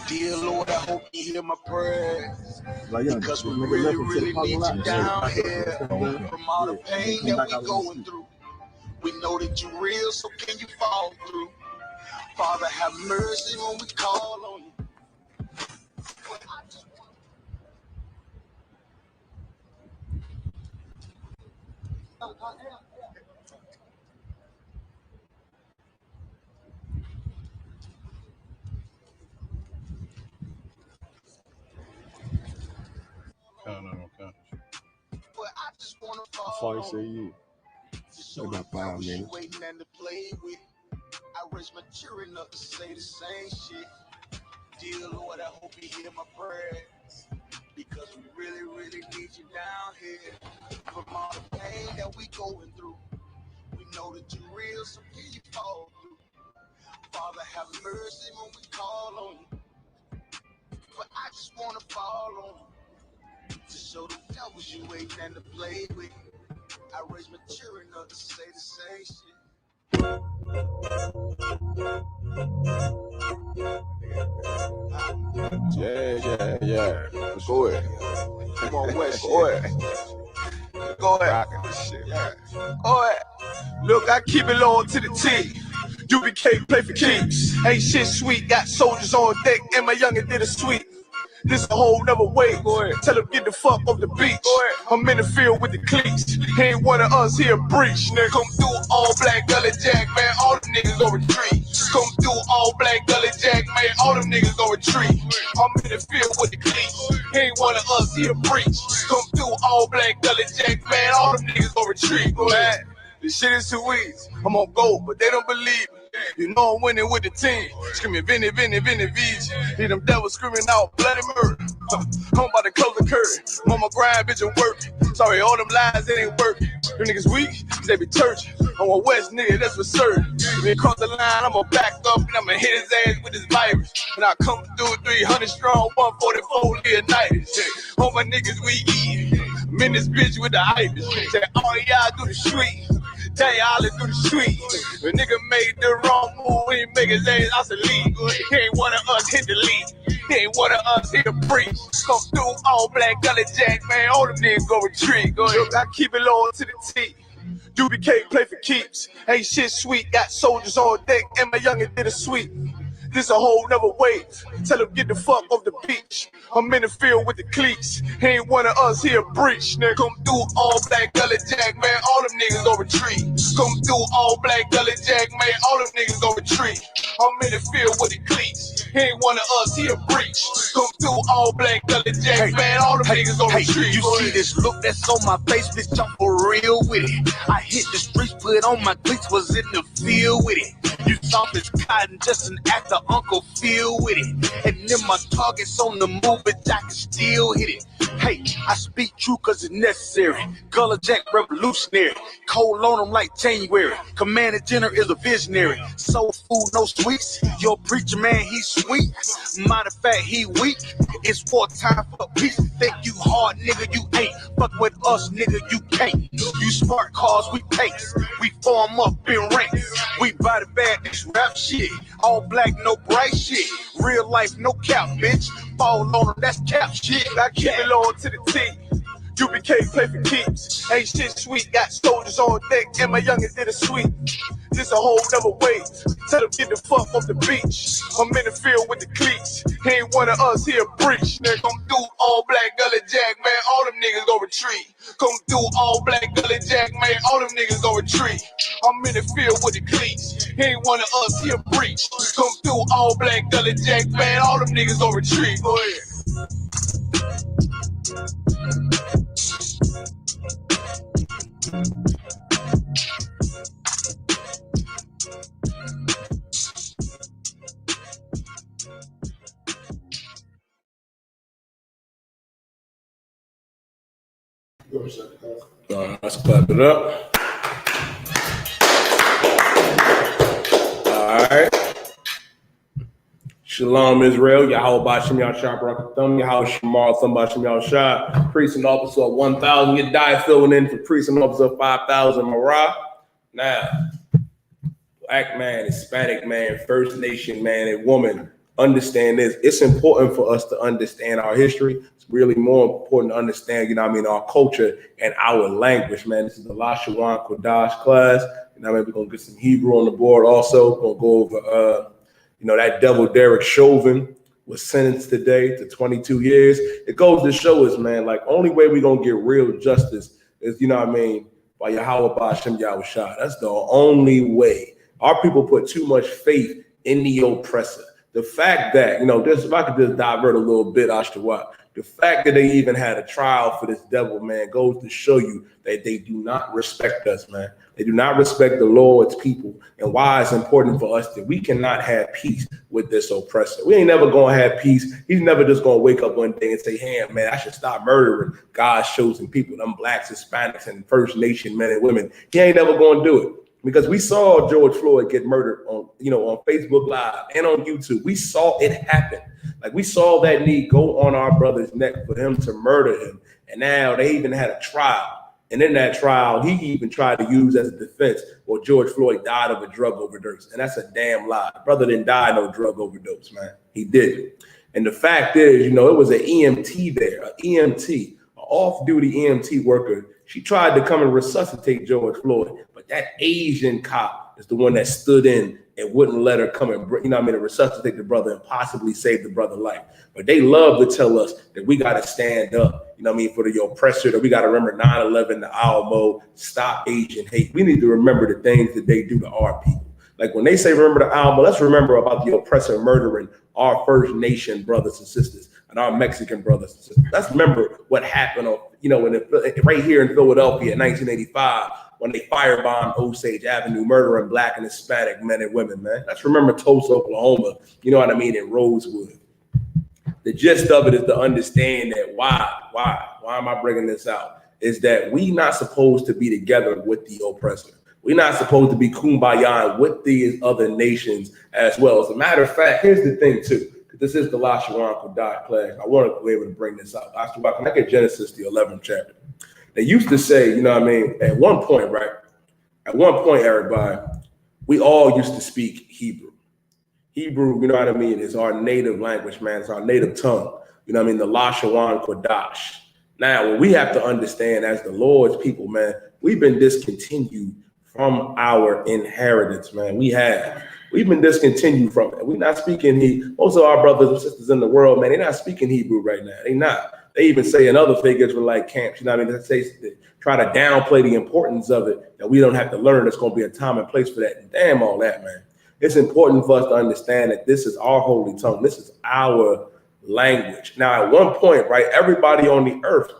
Dear Lord, I hope you hear my prayers. Because we really need you down here. From all the pain that we going through, we know that you're real, so can you fall through? Father, have mercy when we call on you. How far you say you? About 5 minutes. I raise my children up to say the same shit. Dear Lord, I hope you hear my prayers. Because we really need you down here. From all the pain that we going through, we know that you're real, so can you fall through? Father, have mercy when we call on you. But I just want to fall on you. To show the devils you ain't nothing to play with. I raise my children up to say the same shit. Yeah. Go ahead. Come on, West. Go ahead. Go ahead. Yeah. Go ahead. Look, I keep it low to the T. UBK play for keeps. Ain't shit sweet. Got soldiers on deck, and my youngin' did a sweep. This a whole nother way. Tell him get the fuck off the beach. I'm in the field with the cleats. He ain't one of us here breach. Nigga, come through all black gully jack, man. All them niggas go retreat. Come through all black gully jack, man. All them niggas go retreat. I'm in the field with the cleats. He ain't one of us here breach. Come through all black gully jack, man. All them niggas go retreat. Man, this shit is too easy. I'm on go, but they don't believe me. You know I'm winning with the team. Screaming Vinny, VJ. Hear them devils screaming out bloody murder. I'm about to close the curtain. Mama grind, bitch, and work. Sorry, all them lies, it ain't working. Them niggas weak, they be churching. I'm a West nigga, that's for certain. If he cross the line, I'ma back up and I'ma hit his ass with this virus. And I come through 300 strong, 144 Leonidas. All my niggas, we eat. I'm in this bitch with the Ivy. Say, all y'all do the street. Tell y'all to do the street. When nigga made the wrong move, he make his ass out the league. He ain't one of us hit the lead. He ain't one of us hit the breach. Come through all black gully jack, man. All them niggas go retreat. Go ahead. I keep it low to the T. UBK play for keeps. Ain't shit sweet. Got soldiers on deck, and my youngin' did a sweep. This a whole nother wave. Tell him get the fuck off the beach. I'm in the field with the cleats. He ain't one of us here breach. Nigga, come through all black gully jack, man. All them niggas go retreat. Come through all black gully jack, man. All them niggas go retreat. I'm in the field with the cleats. He ain't one of us here breach. Come through all black gully jack, man. All them niggas go retreat. You see this look that's on my face, bitch, I'm for real with it. I hit the streets, put on my cleats, was in the field with it. You soft as cotton, just an actor, Uncle Phil with it. And then my target's on the move, but I can still hit it. Hey, I speak true cause it's necessary. Gullah Jack revolutionary. Cold on them like January. Commander General is a visionary. Soul food, no sweets. Your preacher man, he's sweet. Matter of fact, he weak. It's wartime for peace. Think you hard, nigga, you ain't. Fuck with us, nigga, you can't. You smart cars, we pace. We form up in ranks. We body bag, this rap shit. All black, no bright shit. Real life, no cap, bitch. Fall on them, that's cap shit. I keep it low to the T. UBK play for keeps. Ain't shit sweet. Got soldiers on deck, and my youngin' did a sweep. This a whole nother wave. Tell them get the fuck off the beach. I'm in the field with the cleats. He ain't one of us here breach. Nigga, come through all black gully jack, man. All them niggas go retreat. Come through all black gully jack, man. All them niggas go retreat. I'm in the field with the cleats. He ain't one of us here breach. Come through all black gully jack, man. All them niggas go retreat. Go ahead. Let's clap it up. All right. Shalom, Israel. Yahweh Bashim Yahshua Barakatham. Yahweh Shamar Thumb Bashim Yahshua. Precinct officer of 1,000. You die filling in for precinct officer of 5,000. Marah. Now, black man, Hispanic man, First Nation man, and woman understand this. It's important for us to understand our history. It's really more important to understand, you know what I mean, our culture and our language, man. This is the Lashawan Kodash class. You know what I mean? We're going to get some Hebrew on the board also. We're going to go over, you know, that devil Derek Chauvin was sentenced today to 22 years. It goes to show us, man, like, only way we're going to get real justice is, you know what I mean, by Yahweh Ba'Shem Yahushua. That's the only way. Our people put too much faith in the oppressor. The fact that, you know, this, if I could just divert a little bit, Ashtawat, the fact that they even had a trial for this devil, man, goes to show you that they do not respect us, man. They do not respect the Lord's people, and why it's important for us that we cannot have peace with this oppressor. We ain't never going to have peace. He's never just going to wake up one day and say, hey, man, I should stop murdering God's chosen people, them blacks, Hispanics, and First Nation men and women. He ain't never going to do it. Because we saw George Floyd get murdered on, you know, on Facebook Live and on YouTube. We saw it happen. Like, we saw that knee go on our brother's neck for him to murder him. And now they even had a trial. And in that trial, he even tried to use as a defense, well, George Floyd died of a drug overdose. And that's a damn lie. Brother didn't die of no drug overdose, man. He didn't. And the fact is, you know, it was an EMT there, an EMT, an off-duty EMT worker. She tried to come and resuscitate George Floyd, but that Asian cop is the one that stood in and wouldn't let her come and, you know what I mean, to resuscitate the brother and possibly save the brother's life. But they love to tell us that we got to stand up, you know what I mean, for the oppressor, that we got to remember 9/11, the Alamo, stop Asian hate. We need to remember the things that they do to our people. Like, when they say remember the Alamo, let's remember about the oppressor murdering our First Nation brothers and sisters and our Mexican brothers and sisters. Let's remember what happened on, you know, right here in Philadelphia in 1985, when they firebombed Osage Avenue, murdering Black and Hispanic men and women, man. Let's remember Tulsa, Oklahoma, you know what I mean, in Rosewood. The gist of it is to understand that why am I bringing this out? Is that we not supposed to be together with the oppressor. We're not supposed to be kumbaya with these other nations as well. As a matter of fact, here's the thing too. This is the Lashawan Kodash class. I want to be able to bring this out. Can I get Genesis, the 11th chapter? They used to say, you know what I mean, at one point, right? At one point, everybody, we all used to speak Hebrew. Hebrew, you know what I mean, is our native language, man. It's our native tongue. You know what I mean? The Lashawan Kodash. Now, what we have to understand as the Lord's people, man, we've been discontinued from our inheritance, man. We've been discontinued from it. We're not speaking Hebrew. Most of our brothers and sisters in the world, man, they're not speaking Hebrew right now. They're not. They even say in other fake Israelite camps, you know what I mean? They try to downplay the importance of it, that we don't have to learn. There's going to be a time and place for that. And damn all that, man. It's important for us to understand that this is our holy tongue. This is our language. Now, at one point, right, everybody on the earth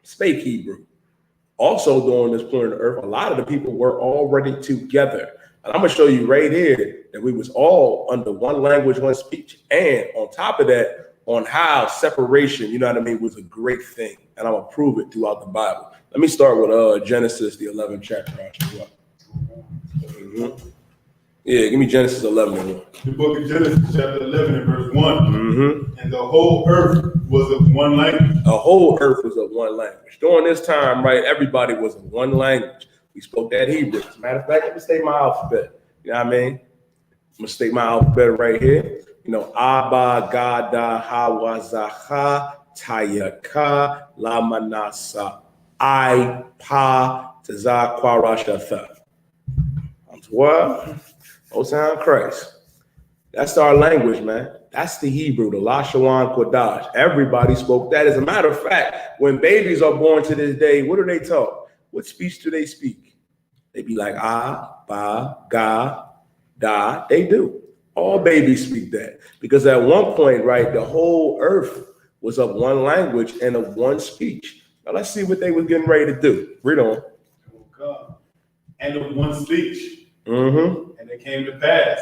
spake Hebrew. Also, during this point of the earth, a lot of the people were already together. And I'm going to show you right here that we was all under one language, one speech. And on top of that, on how separation, you know what I mean, was a great thing. And I'm going to prove it throughout the Bible. Let me start with Genesis, the 11th chapter. Mm-hmm. Yeah, give me Genesis 11 and 1. The book of Genesis, chapter 11 and verse 1. Mm-hmm. And the whole earth was of one language. The whole earth was of one language. During this time, right, everybody was of one language. We spoke that Hebrew. As a matter of fact, let me state my alphabet. You know what I mean? I'm going to state my alphabet right here. You know, Abba, Gada, Hawa, Zaha, Tayaka, Lamanasa, I, Pa, Tazak, Kwarashatha. What? Oh, sound Christ. That's our language, man. That's the Hebrew, the Lashawan Kodash. Everybody spoke that. As a matter of fact, when babies are born to this day, what do they talk? What speech do they speak? They be like, ah, ba, ga, da. They do. All babies speak that. Because at one point, right, the whole earth was of one language and of one speech. Now let's see what they were getting ready to do. Read on. And of one speech. Mm-hmm. And it came to pass,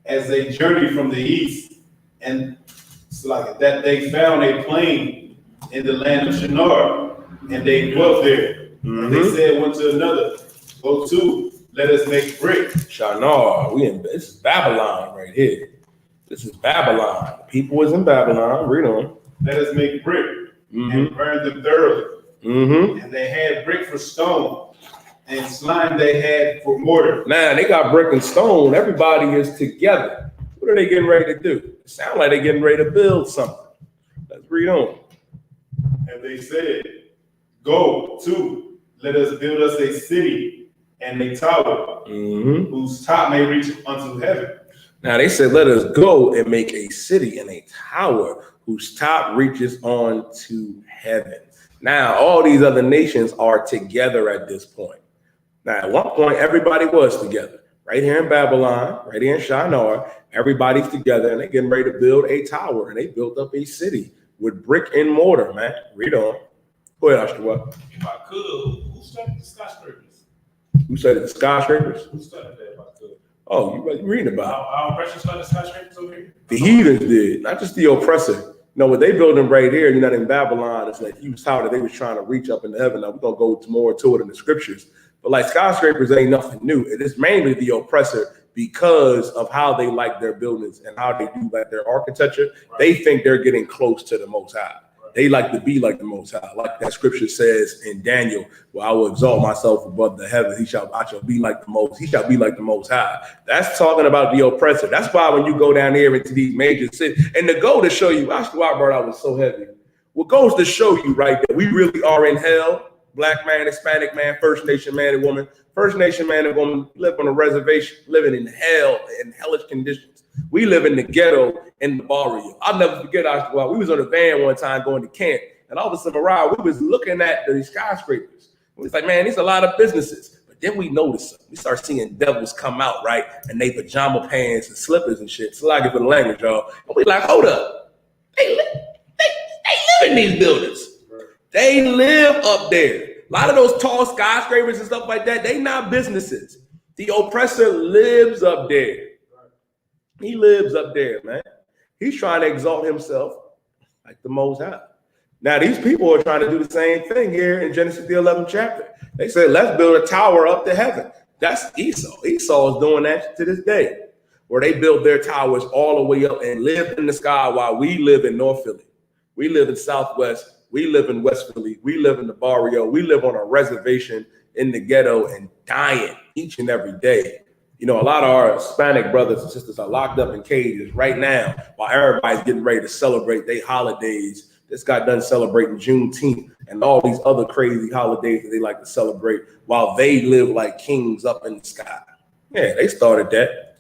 as they journeyed from the east, and it's like that they found a plain in the land of Shinar, and they dwelt there. Mm-hmm. And they said one to another, go to, let us make brick. Shinar, this is Babylon right here. This is Babylon. The people was in Babylon. Read on. Let us make brick, Mm-hmm. and burn them thoroughly. Mm-hmm. And they had brick for stone, and slime they had for mortar. Now they got brick and stone. Everybody is together. What What are they getting ready to do? It sounds like they're getting ready to build something. Let's read on. And they said, go to, let us build us a city and a tower, whose top may reach unto heaven. Now they said, let us go and make a city and a tower whose top reaches on to heaven. Now, all these other nations are together at this point. Now, at one point, everybody was together. Right here in Babylon, right here in Shinar, everybody's together and they're getting ready to build a tower. And they built up a city with brick and mortar, man. Read on. Go ahead, Ashtawa. If I could, who studied the skyscrapers? Who studied the skyscrapers? Who studied that if I could? Oh, you reading about it. Our oppressors studied the skyscrapers over here? The heathens did, not just the oppressor. You know, what they building right here, you know, in Babylon, it's like huge tower that they was trying to reach up into heaven. Now, we're going to go more to it in the scriptures. But like skyscrapers ain't nothing new. It is mainly the oppressor because of how they like their buildings and how they do like their architecture. Right. They think they're getting close to the Most High. Right. They like to be like the Most High. Like that scripture says in Daniel, well, I will exalt myself above the heavens. I shall be like the Most. He shall be like the Most High. That's talking about the oppressor. That's why when you go down here into these major cities, and the goal to show you, that's why I brought out was so heavy. What goes to show you right there, we really are in hell. Black man, Hispanic man, First Nation man and woman. First Nation man and woman live on a reservation, living in hell, in hellish conditions. We live in the ghetto in the barrio. I'll never forget, we was on a van one time going to camp, and all of a sudden, we was looking at the skyscrapers. We was like, man, there's a lot of businesses. But then we noticed something. We start seeing devils come out, right? And they pajama pants and slippers and shit. So like it for the language, y'all. And we like, hold up. They live in these buildings. They live up there. A lot of those tall skyscrapers and stuff like that, they not businesses. The oppressor lives up there. He lives up there, man. He's trying to exalt himself like the Most High. Now, these people are trying to do the same thing here in Genesis, the 11th chapter. They said, let's build a tower up to heaven. That's Esau. Esau is doing that to this day, where they build their towers all the way up and live in the sky while we live in North Philly. We live in Southwest. We live in West Philly. We live in the barrio. We live on a reservation in the ghetto and dying each and every day. You know, a lot of our Hispanic brothers and sisters are locked up in cages right now while everybody's getting ready to celebrate their holidays. This got done celebrating Juneteenth and all these other crazy holidays that they like to celebrate while they live like kings up in the sky. Yeah, they started that.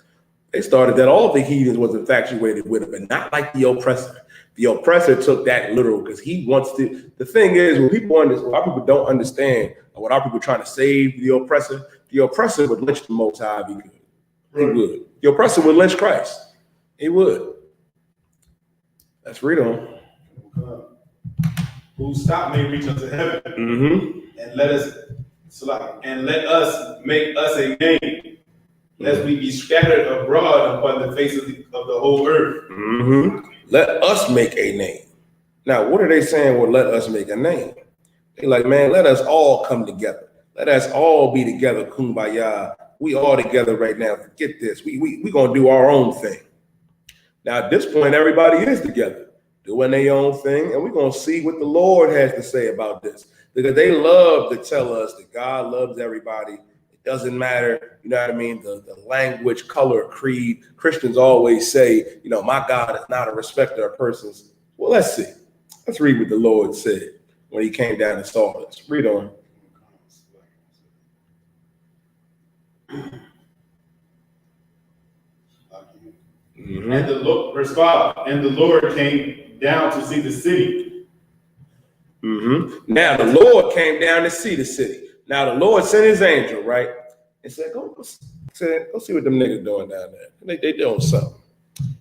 They started that. All the heathens was infatuated with it, but not like the oppressor. The oppressor took that literal because he wants to. The thing is, when people understand, a lot of people don't understand, or what our people trying to save the oppressor would lynch the Most High if he could. He would. The oppressor would lynch Christ. He would. Let's read on. Whose top may reach unto heaven, and let us make us a name, lest we be scattered abroad upon the face of the whole earth. Let us make a name. Now, what are they saying? Well, let us make a name. They like, man, let us all come together. Let us all be together, kumbaya. We all together right now. Forget this. We gonna do our own thing. Now, at this point, everybody is together, doing their own thing, and we're gonna see what the Lord has to say about this. Because they love to tell us that God loves everybody. It doesn't matter, you know what I mean, the language, color, creed. Christians always say, you know, my God is not a respecter of persons. Well, let's see. Let's read what the Lord said when he came down and saw us. Read on. And the Lord, verse 5, and the Lord came down to see the city. Now the Lord came down to see the city. Now the Lord sent his angel, right? And said, go see what them niggas doing down there. They doing something.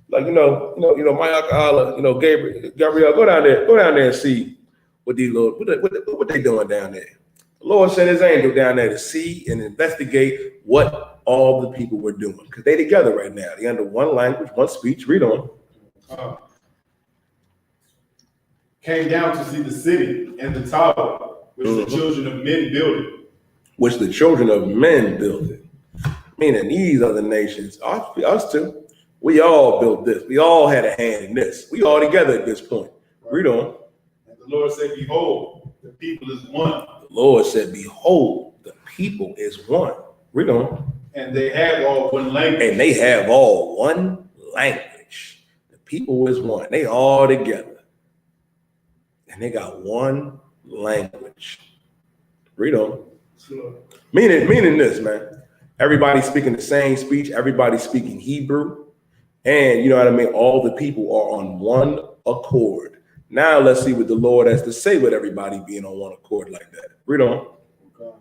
Like, you know, Mike Allah, Gabriel, go down there and see what these Lord, what they doing down there. The Lord sent his angel down there to see and investigate what all the people were doing. Because they together right now. They under one language, one speech. Read on. Came down to see the city and the tower, which the children of men builded. Which the children of men builded. Meaning these other nations, us too. We all built this. We all had a hand in this. We all together at this point. Read on. And the Lord said, behold, the people is one. The Lord said, behold, the people is one. Read on. And they have all one language. And they have all one language. The people is one. They all together. And they got one language. Read on. Sure. Meaning this, man. Everybody speaking the same speech. Everybody speaking Hebrew. And you know what I mean? All the people are on one accord. Now let's see what the Lord has to say with everybody being on one accord like that. Read on. Okay.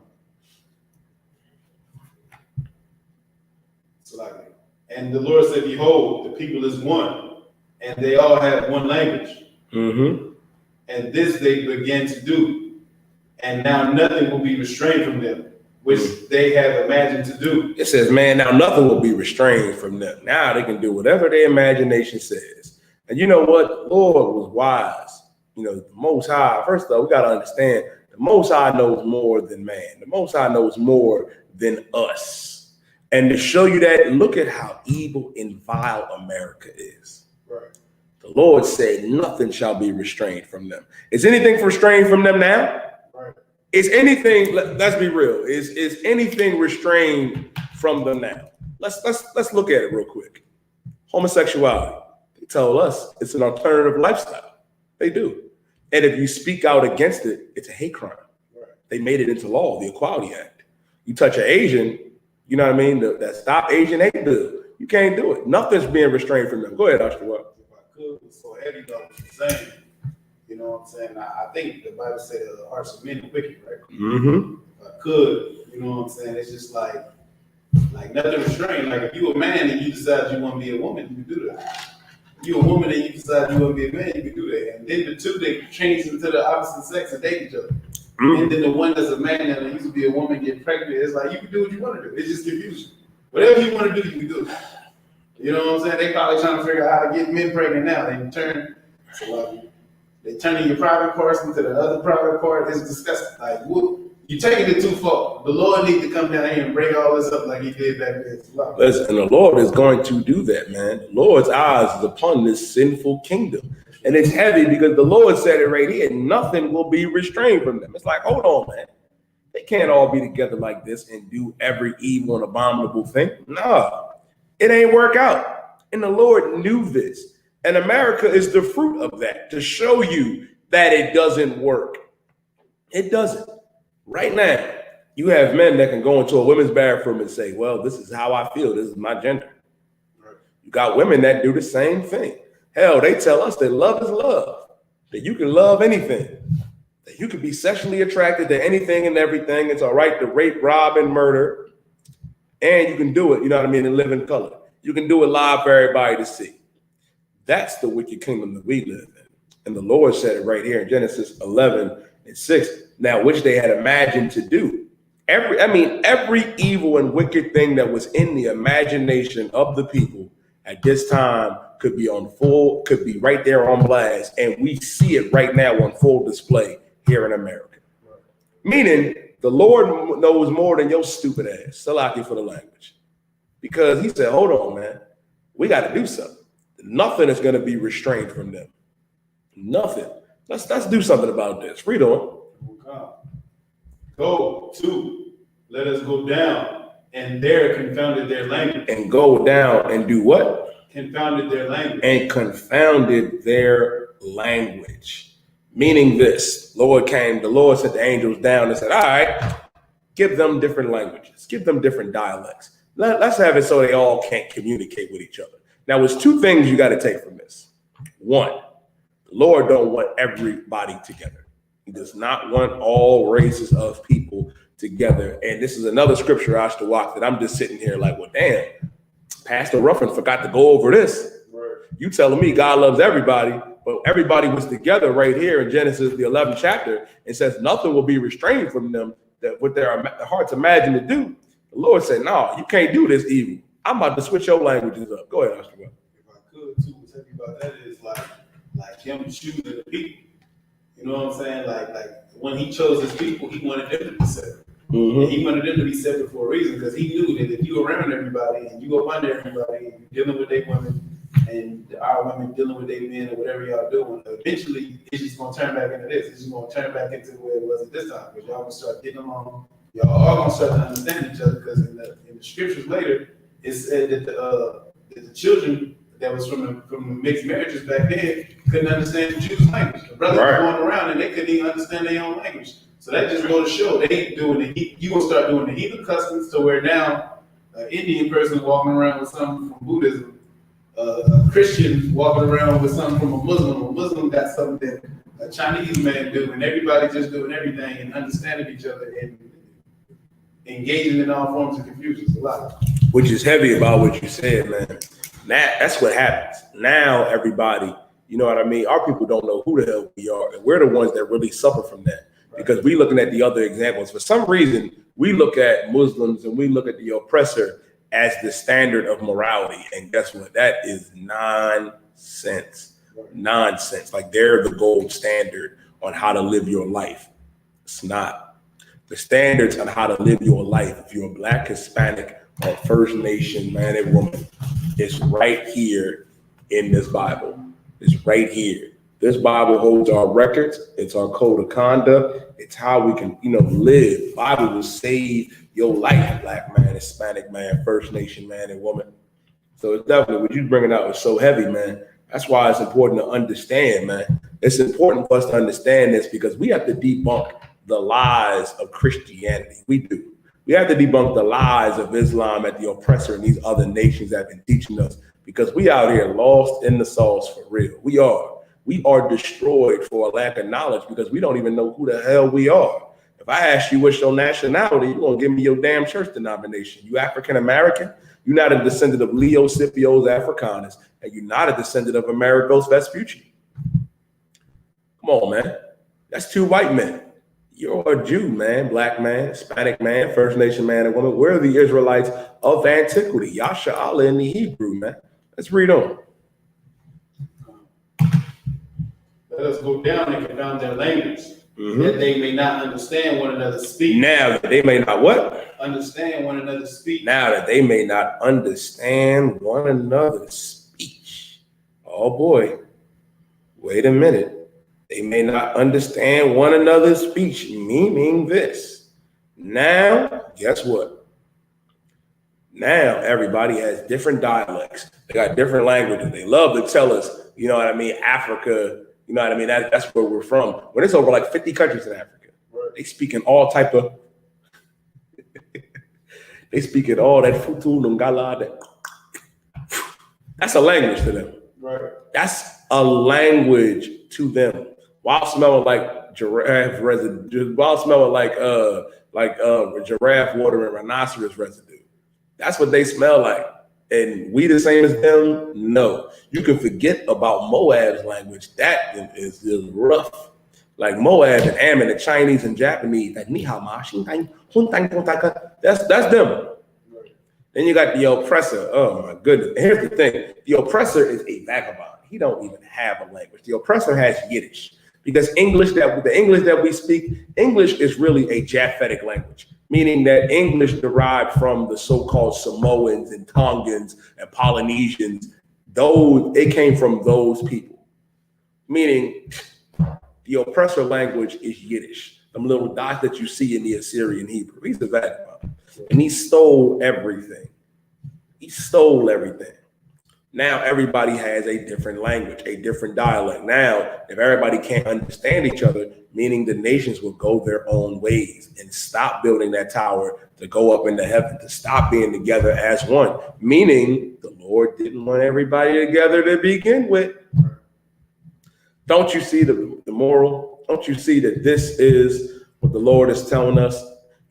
So like, and the Lord said, behold, the people is one, and they all have one language. Mm-hmm. And this they began to do. And now nothing will be restrained from them, which they have imagined to do. It says, man, now nothing will be restrained from them. Now they can do whatever their imagination says. And you know what? The Lord was wise. You know, the Most High, first of all, we got to understand, the Most High knows more than man. The Most High knows more than us. And to show you that, look at how evil and vile America is. Right. The Lord said, nothing shall be restrained from them. Is anything restrained from them now? Right. Is anything, let's be real, is anything restrained from them now? Let's look at it real quick. Homosexuality. They tell us it's an alternative lifestyle. They do. And if you speak out against it, it's a hate crime. Right. They made it into law, the Equality Act. You touch an Asian, you know what I mean? That Stop Asian Hate bill. You can't do it. Nothing's being restrained from them. Go ahead, Ashton. If I could, it's so heavy though, saying, you know what I'm saying? I think the Bible said the hearts of men are wicked, right? Mm-hmm. If I could, you know what I'm saying? It's just like nothing restrained. Like if you a man and you decide you want to be a woman, you can do that. If you a woman and you decide you want to be a man, you can do that. And then the two, they change into the opposite sex and date each other. Mm-hmm. And then the one that's a man and used to be a woman get pregnant, it's like you can do what you want to do. It's just confusion. Whatever you want to do, you can do it. You know what I'm saying? They probably trying to figure out how to get men pregnant now. They turning your private parts into the other private part. It's disgusting. Like, you taking it too far. The Lord needs to come down here and break all this up like he did back then. Listen, and the Lord is going to do that, man. The Lord's eyes is upon this sinful kingdom. And it's heavy because the Lord said it right here. Nothing will be restrained from them. It's like, hold on, man. They can't all be together like this and do every evil and abominable thing. No, it ain't work out. And the Lord knew this. And America is the fruit of that, to show you that it doesn't work. It doesn't. Right now, you have men that can go into a women's bathroom and say, well, this is how I feel. This is my gender. You got women that do the same thing. Hell, they tell us that love is love, that you can love anything, that you can be sexually attracted to anything and everything. It's all right to rape, rob, and murder. And you can do it, you know what I mean, and live in color. You can do it live for everybody to see. That's the wicked kingdom that we live in. And the Lord said it right here in Genesis 11:6. Now, which they had imagined to do. Every evil and wicked thing that was in the imagination of the people at this time could be right there on blast. And we see it right now on full display here in America. Right. Meaning the Lord knows more than your stupid ass. Salaki for the language. Because he said, hold on, man. We got to do something. Nothing is going to be restrained from them. Nothing. Let's do something about this. Read on. Go to, let us go down, and there confounded their language. And go down and do what? Confounded their language. And confounded their language. Meaning this, the Lord sent the angels down and said, all right, give them different languages, give them different dialects. Let's have it so they all can't communicate with each other. Now, there's two things you got to take from this. One, the Lord don't want everybody together. He does not want all races of people together. And this is another scripture, Isupk, that I'm just sitting here like, well, damn, Pastor Ruffin forgot to go over this. Right. You telling me God loves everybody, but everybody was together right here in Genesis, the 11th chapter, and says nothing will be restrained from them that what their hearts imagine to do. The Lord said, no, you can't do this evil. I'm about to switch your languages up. Go ahead, Isupk. If I could, too, what's heavy about that is like him choosing the people. You know what I'm saying? Like when he chose his people, he wanted them to be separate. Mm-hmm. He wanted them to be separate for a reason, because he knew that if you around everybody and you go under everybody and you're dealing with their women and our women dealing with their men or whatever y'all doing, eventually it's just gonna turn back into this. It's just gonna turn back into where it was at this time, because y'all gonna start getting along. Y'all all gonna start to understand each other, because in the scriptures later it said that the children that was from the mixed marriages back then couldn't understand the Jews' language. The brothers were going around and they couldn't even understand their own language. So that just goes to show they doing you gonna start doing the heathen customs to where now an Indian person walking around with something from Buddhism, a Christian walking around with something from a Muslim got something that a Chinese man do, and everybody just doing everything and understanding each other and engaging in all forms of confusion. It's a lot. Which is heavy about what you said, man. That's what happens. Now everybody, you know what I mean? Our people don't know who the hell we are, and we're the ones that really suffer from that. Because we looking at the other examples. For some reason, we look at Muslims and we look at the oppressor as the standard of morality. And guess what? That is nonsense. Nonsense. Like they're the gold standard on how to live your life. It's not. The standards on how to live your life, if you're a Black, Hispanic, or First Nation man and woman, it's right here in this Bible. It's right here. This Bible holds our records. It's our code of conduct. It's how we can, live. Bible will save your life, Black man, Hispanic man, First Nation man and woman. So it's definitely what you bringing out is so heavy, man. That's why it's important to understand, man. It's important for us to understand this because we have to debunk the lies of Christianity. We do. We have to debunk the lies of Islam and the oppressor and these other nations that have been teaching us because we out here lost in the sauce for real. We are. We are destroyed for a lack of knowledge because we don't even know who the hell we are. If I ask you what's your nationality, you're going to give me your damn church denomination. You African American? You're not a descendant of Leo Scipio's Africanus, and you're not a descendant of Amerigo's Vespucci. Come on, man. That's two white men. You're a Jew, man, Black man, Hispanic man, First Nation man and woman. We're the Israelites of antiquity. Yasha Allah in the Hebrew, man. Let's read on. Let us go down and confound their language, that they may not understand one another's speech. Now that they may not what? Understand one another's speech. Now that they may not understand one another's speech. Oh boy. Wait a minute. They may not understand one another's speech, meaning this. Now, guess what? Now everybody has different dialects. They got different languages. They love to tell us, you know what I mean, Africa. You know what I mean? That's where we're from. When it's over like 50 countries in Africa, they speak in all type of, they speak in all that futu lungala. That's a language to them. Right. That's a language to them. While smelling like giraffe residue, while smelling like giraffe water and rhinoceros residue. That's what they smell like. And we the same as them? No. You can forget about Moab's language. That is rough. Like Moab and Ammon, the Chinese and Japanese, like that's them. Then you got the oppressor. Oh my goodness. Here's the thing. The oppressor is a vagabond. He don't even have a language. The oppressor has Yiddish. Because the English that we speak, English is really a Japhetic language, meaning that English derived from the so-called Samoans and Tongans and Polynesians. It came from those people, meaning the oppressor language is Yiddish, them little dots that you see in the Assyrian Hebrew. He's a vagabond, and he stole everything. He stole everything. Now everybody has a different language, a different dialect. Now, if everybody can't understand each other, meaning the nations will go their own ways and stop building that tower to go up into heaven, to stop being together as one, meaning the Lord didn't want everybody together to begin with. Don't you see the moral? Don't you see that this is what the Lord is telling us?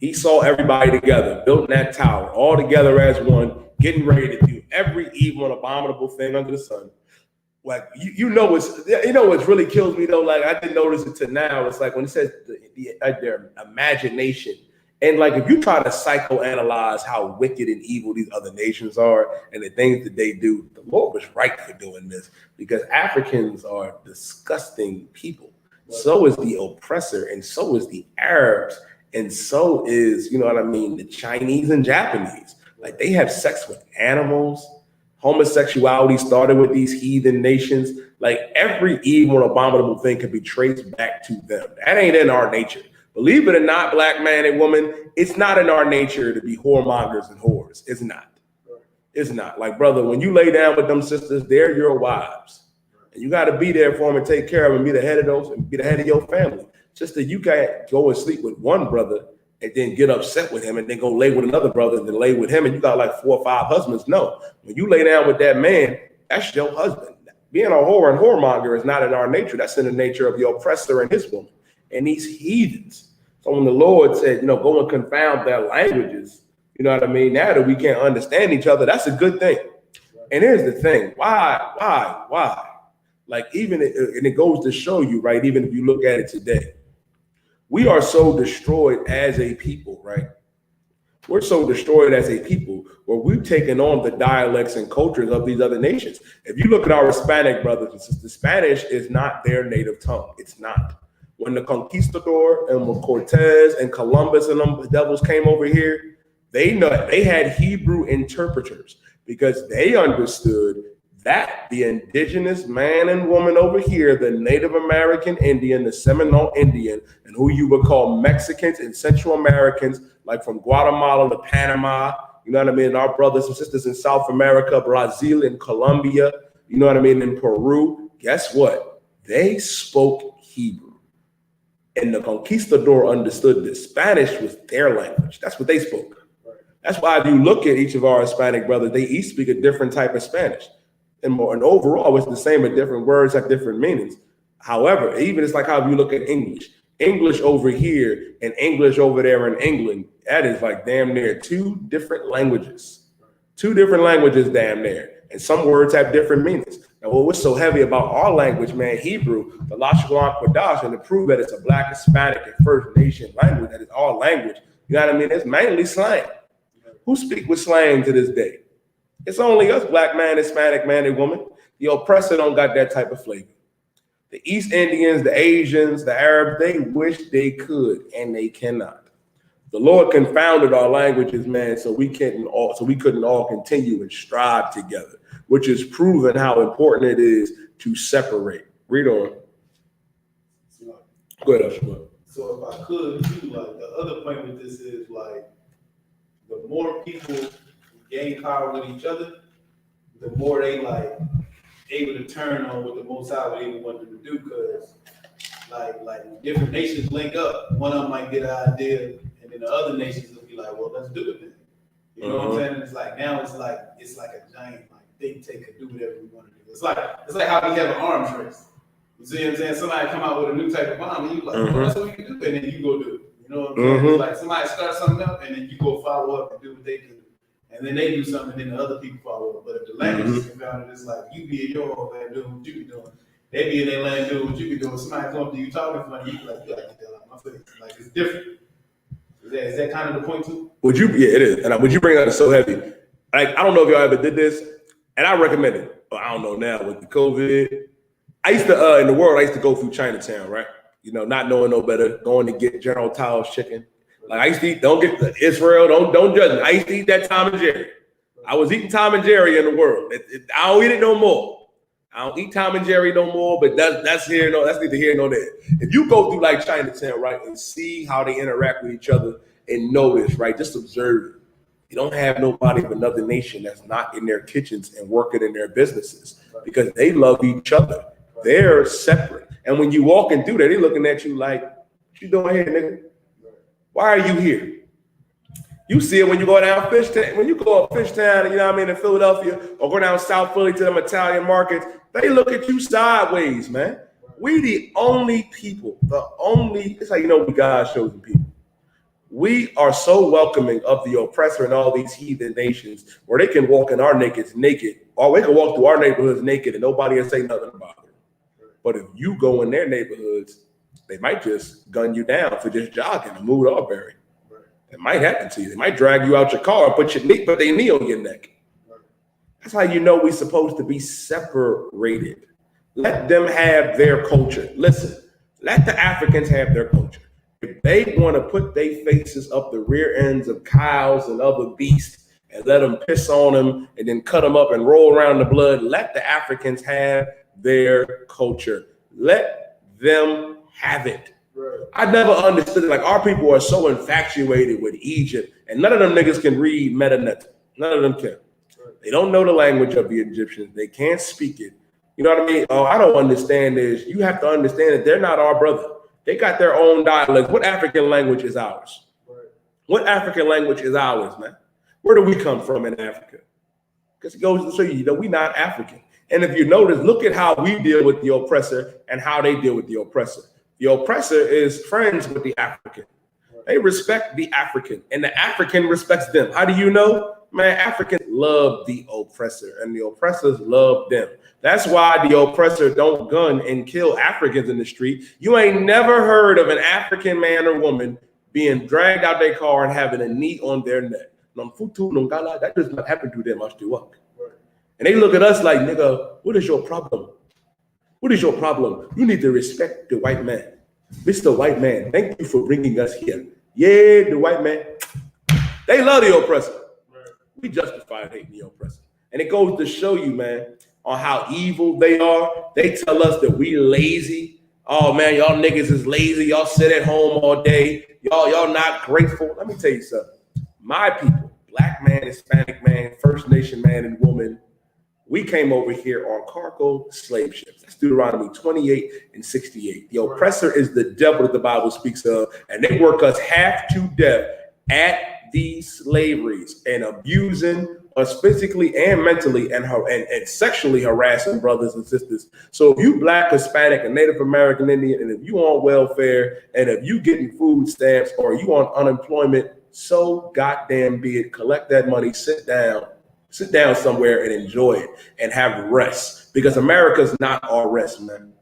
He saw everybody together, building that tower, all together as one, getting ready to do every evil and abominable thing under the sun. Like what really kills me though. Like I didn't notice it till now. It's like when it says their imagination, and like if you try to psychoanalyze how wicked and evil these other nations are and the things that they do, the Lord was right for doing this because Africans are disgusting people. So is the oppressor, and so is the Arabs, and so is the Chinese and Japanese. Like they have sex with animals. Homosexuality started with these heathen nations. Like every evil and abominable thing can be traced back to them. That ain't in our nature. Believe it or not, Black man and woman, it's not in our nature to be whoremongers and whores. It's not. It's not. Like, brother, when you lay down with them sisters, they're your wives. And you got to be there for them and take care of them and be the head of those and be the head of your family. Sister, you can't go and sleep with one brother and then get upset with him and then go lay with another brother and then lay with him and you got like 4 or 5 husbands. No. When you lay down with that man, that's your husband. Being a whore and whoremonger is not in our nature. That's in the nature of the oppressor and his woman and these heathens. So when the Lord said, go and confound their languages, you know what I mean? Now that we can't understand each other, that's a good thing. And here's the thing. Why? Like and it goes to show you, right? Even if you look at it today, we are so destroyed as a people, right? We're so destroyed as a people where we've taken on the dialects and cultures of these other nations. If you look at our Hispanic brothers and sisters, Spanish is not their native tongue. It's not. When the conquistador and when Cortez and Columbus and them devils came over here, they had Hebrew interpreters because they understood that the indigenous man and woman over here, the Native American Indian, the Seminole Indian, and who you would call Mexicans and Central Americans, like from Guatemala to Panama, you know what I mean? Our brothers and sisters in South America, Brazil, and Colombia, you know what I mean? In Peru, guess what? They spoke Hebrew. And the conquistador understood that Spanish was their language. That's what they spoke. That's why if you look at each of our Hispanic brothers, they each speak a different type of Spanish. And overall, it's the same, but different words have different meanings. However, even it's like how you look at English over here and English over there in England, that is like damn near 2 different languages. 2 different languages damn near. And some words have different meanings. Now, what's so heavy about our language, man, Hebrew, the Lashawan Kodash, and to prove that it's a Black, Hispanic, and First Nation language, that is our language, you know what I mean? It's mainly slang. Who speak with slang to this day? It's only us, Black man, Hispanic man, and woman. The oppressor don't got that type of flavor. The East Indians, the Asians, the Arabs, they wish they could, and they cannot. The Lord confounded our languages, man, so we couldn't all continue and strive together, which is proven how important it is to separate. Read on. Go ahead, Usher. So if I could, too, like the other point with this is like the more people gain power with each other, the more they like able to turn on what the Most High would even want them to do. Because like different nations link up, one of them might get an idea, and then the other nations will be like, well, let's do it then. You know what I'm saying? And it's like now it's like a giant like think tank can do whatever we want to do. It's like how we have an arms race. You see what I'm saying? Somebody come out with a new type of bomb, and you like, well, that's what we can do, and then you go do it. You know what I'm saying? It's like somebody starts something up, and then you go follow up and do what they do. And then they do something, and then the other people follow up. But if the language is confounded, it's like you be in your own land doing what you be doing. They be in their land doing what you be doing. Somebody come up to you talking funny, you be like, you gotta get that out of my face. Like it's different. Is that kind of the point too? Yeah, it is. And would you bring out so heavy? Like, I don't know if y'all ever did this, and I recommend it. But I don't know now with the COVID. I used to in the world, I used to go through Chinatown, right? You know, not knowing no better, going to get General Tao's chicken. Like I used to eat, don't get Israel, don't judge me. I used to eat that Tom and Jerry. I was eating Tom and Jerry in the world. I don't eat it no more. I don't eat Tom and Jerry no more, but that's neither here nor there. If you go through like Chinatown, right, and see how they interact with each other and notice, right, just observe it. You don't have nobody of another nation that's not in their kitchens and working in their businesses because they love each other. They're separate. And when you walking through there, they're looking at you like, what you doing here, nigga? Why are you here? You see it when you go down Fishtown. When you go up Fishtown, you know what I mean, in Philadelphia, or go down South Philly to them Italian markets, they look at you sideways, man. We the only people, it's how you know we God's chosen people. We are so welcoming of the oppressor in all these heathen nations where they can walk in our naked, or they can walk through our neighborhoods naked and nobody will say nothing about it. But if you go in their neighborhoods, they might just gun you down for just jogging and move Arbery. It might happen to you. They might drag you out your car and put their knee on your neck. That's how you know we're supposed to be separated. Let them have their culture. Listen, let the Africans have their culture. If they want to put their faces up the rear ends of cows and other beasts and let them piss on them and then cut them up and roll around the blood, let the Africans have their culture. Let them have it. I never understood it. Like, our people are so infatuated with Egypt, and none of them niggas can read Meta. None of them can. They don't know the language of the Egyptians. They can't speak it. You know what I mean? Oh, I don't understand this. You have to understand that they're not our brother. They got their own dialect. What African language is ours? What African language is ours, man? Where do we come from in Africa? Because it goes to show you that we're not African. And if you notice, look at how we deal with the oppressor and how they deal with the oppressor. The oppressor is friends with the African. They respect the African, and the African respects them. How do you know? Man, Africans love the oppressor, and the oppressors love them. That's why the oppressor don't gun and kill Africans in the street. You ain't never heard of an African man or woman being dragged out their car and having a knee on their neck. That does not happen to them. And they look at us like, nigga, what is your problem? What is your problem? You need to respect the white man. Mr. White Man, thank you for bringing us here. Yeah, the white man. They love the oppressor. We justify hating the oppressor. And it goes to show you, man, on how evil they are. They tell us that we lazy. Oh, man, y'all niggas is lazy. Y'all sit at home all day. Y'all not grateful. Let me tell you something. My people, black man, Hispanic man, First Nation man and woman, we came over here on cargo slave ships. That's Deuteronomy 28 and 68. The oppressor is the devil that the Bible speaks of, and they work us half to death at these slaveries and abusing us physically and mentally and sexually harassing brothers and sisters. So if you black, Hispanic, and Native American Indian, and if you on welfare, and if you getting food stamps or you on unemployment, so goddamn be it. Collect that money, sit down somewhere and enjoy it and have rest, because America's not our rest, man.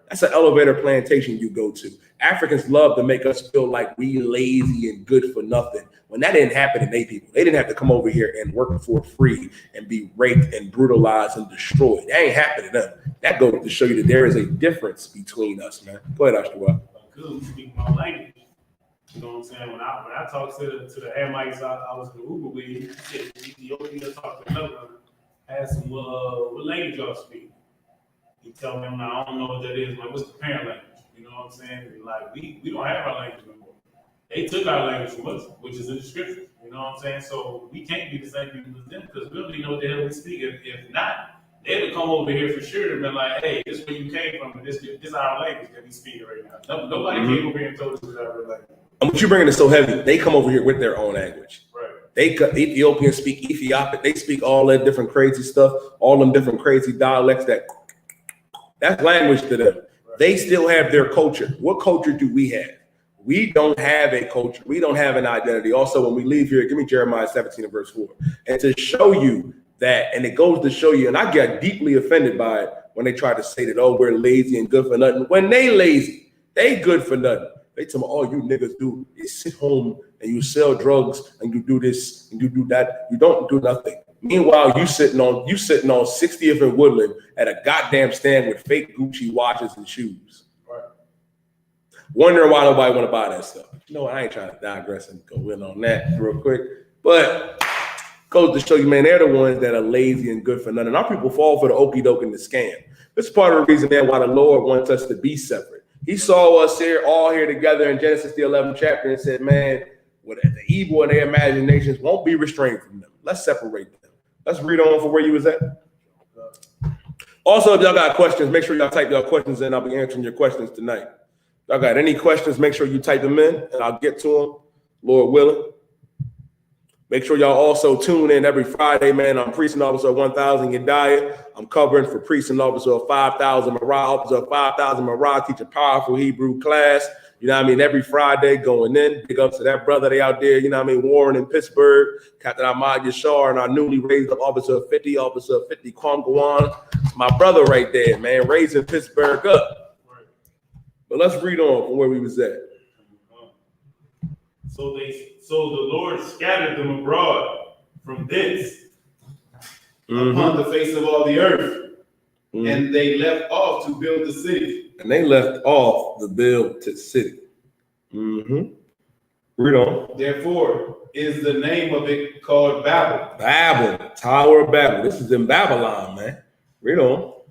That's an elevator plantation you go to. Africans love to make us feel like we lazy and good for nothing, when that didn't happen to their people. They didn't have to come over here and work for free and be raped and brutalized and destroyed. That ain't happened to them. That goes to show you that there is a difference between us, man. Go ahead, Ashtawa. Good, we speak my language. You know what I'm saying? When I talked to the Hamites, I was in the Uber with, he said Ethiopia, talked to another one. I asked him, what language y'all speak? He tell me, I don't know what that is, but what's the parent language? You know what I'm saying? Like, we don't have our language no more. They took our language from us, which is in the scriptures. You know what I'm saying? So we can't be the same people as them, because we don't even know what the hell we speak. If not, they would come over here for sure and be like, hey, this is where you came from, and this is our language that we speak right now. Nobody came over here and told us this is our language. And what you bringing is so heavy, they come over here with their own language. Right. Ethiopians speak Ethiopic. They speak all that different crazy stuff, all them different crazy dialects. That's language to them. Right. They still have their culture. What culture do we have? We don't have a culture. We don't have an identity. Also, when we leave here, give me Jeremiah 17 and verse 4. And to show you that, and it goes to show you, and I get deeply offended by it when they try to say that, oh, we're lazy and good for nothing. When they lazy, they good for nothing. They tell me, all you niggas do is sit home and you sell drugs and you do this and you do that. You don't do nothing. Meanwhile, you sitting on 60th and Woodland at a goddamn stand with fake Gucci watches and shoes. Right. Wondering why nobody want to buy that stuff. You know, I ain't trying to digress and go in on that real quick. But goes to show you, man, they're the ones that are lazy and good for nothing. Our people fall for the okie doke and the scam. This is part of the reason, man, why the Lord wants us to be separate. He saw us all here together in Genesis, the 11th chapter, and said, man, the evil in their imaginations won't be restrained from them. Let's separate them. Let's read on for where you was at. Also, if y'all got questions, make sure y'all type y'all questions in. I'll be answering your questions tonight. Y'all got any questions, make sure you type them in, and I'll get to them, Lord willing. Make sure y'all also tune in every Friday, man. I'm Precinct Officer 1000 Yediah. I'm covering for Precinct Officer 5000 Marah. Officer 5000 Marah, teach a powerful Hebrew class. You know what I mean? Every Friday going in. Big up to that brother they out there, you know what I mean? Warren in Pittsburgh. Captain Ahmad Yashar and our newly raised up Officer 50 Kwam Gwan. My brother right there, man, raising Pittsburgh up. But let's read on from where we was at. So the Lord scattered them abroad from thence upon the face of all the earth, and they left off to build the city. And they left off to build the city. Read on. Therefore is the name of it called Babel. Babel, Tower of Babel. This is in Babylon, man. Read on.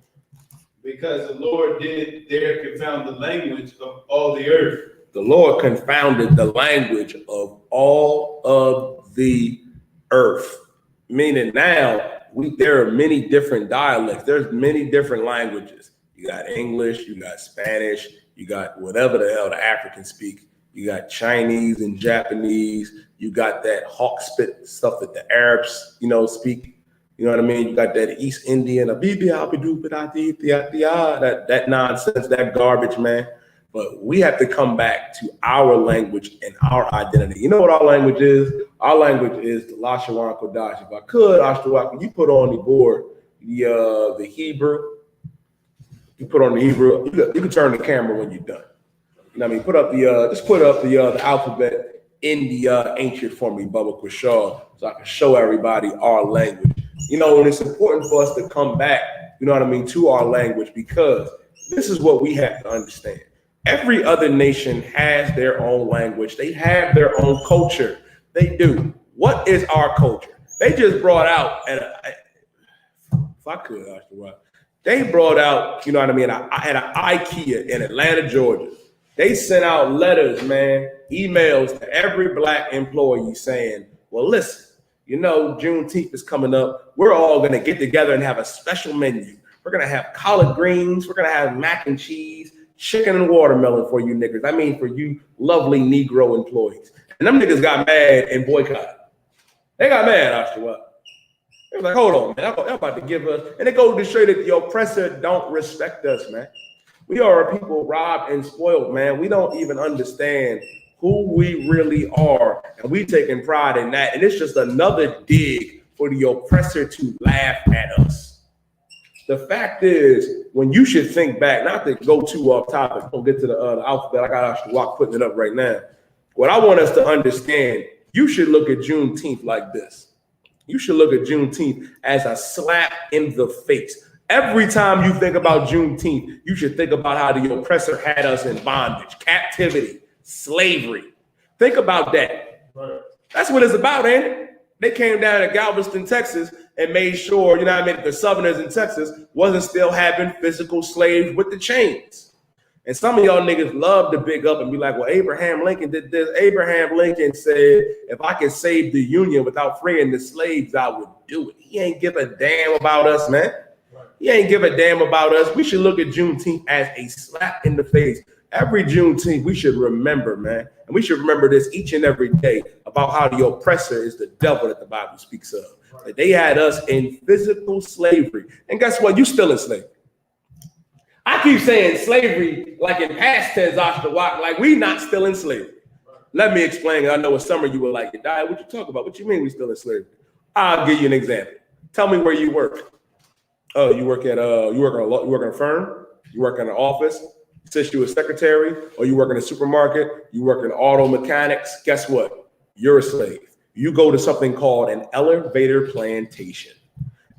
Because the Lord did there confound the language of all the earth. The Lord confounded the language of all of the earth. Meaning now there are many different dialects. There's many different languages. You got English, you got Spanish, you got whatever the hell the Africans speak. You got Chinese and Japanese. You got that hawk spit stuff that the Arabs, speak. You know what I mean? You got that East Indian, that nonsense, that garbage, man. But we have to come back to our language and our identity. You know what our language is? Our language is the Lashawan Kodash. If I could, Ashtawa, you put on the board the Hebrew. You put on the Hebrew. You can turn the camera when you're done. You know what I mean? Put up the alphabet in the ancient for me, Bubba Quashaw, so I can show everybody our language. And it's important for us to come back, to our language, because this is what we have to understand. Every other nation has their own language. They have their own culture. They do. What is our culture? They just brought out, if I could, they brought out, at an IKEA in Atlanta, Georgia. They sent out letters, man, emails to every black employee saying, well, listen, Juneteenth is coming up. We're all going to get together and have a special menu. We're going to have collard greens. We're going to have mac and cheese, chicken and watermelon for you niggas. I mean, for you lovely Negro employees. And them niggas got mad and boycotted. They got mad after what? They was like, hold on, man. They're about to give us. And it goes to show that the oppressor don't respect us, man. We are a people robbed and spoiled, man. We don't even understand who we really are. And we taking pride in that. And it's just another dig for the oppressor to laugh at us. The fact is, when you should think back, not to go too off topic, don't get to the alphabet. I got Ashtawa putting it up right now. What I want us to understand, you should look at Juneteenth like this. You should look at Juneteenth as a slap in the face. Every time you think about Juneteenth, you should think about how the oppressor had us in bondage, captivity, slavery. Think about that. That's what it's about, ain't it? They came down to Galveston, Texas, and made sure, the Southerners in Texas wasn't still having physical slaves with the chains. And some of y'all niggas love to big up and be like, well, Abraham Lincoln did this. Abraham Lincoln said, if I could save the Union without freeing the slaves, I would do it. He ain't give a damn about us, man. He ain't give a damn about us. We should look at Juneteenth as a slap in the face. Every Juneteenth, we should remember, man. And we should remember this each and every day about how the oppressor is the devil that the Bible speaks of. That they had us in physical slavery. And guess what? You still in slavery. I keep saying slavery like in past tense, like we not still in slavery. Let me explain. I know some of you were like, what you talk about? What you mean we still in slavery? I'll give you an example. Tell me where you work. Oh, you work in a firm, you work in an office, since you a secretary, or you work in a supermarket, you work in auto mechanics. Guess what? You're a slave. You go to something called an elevator plantation.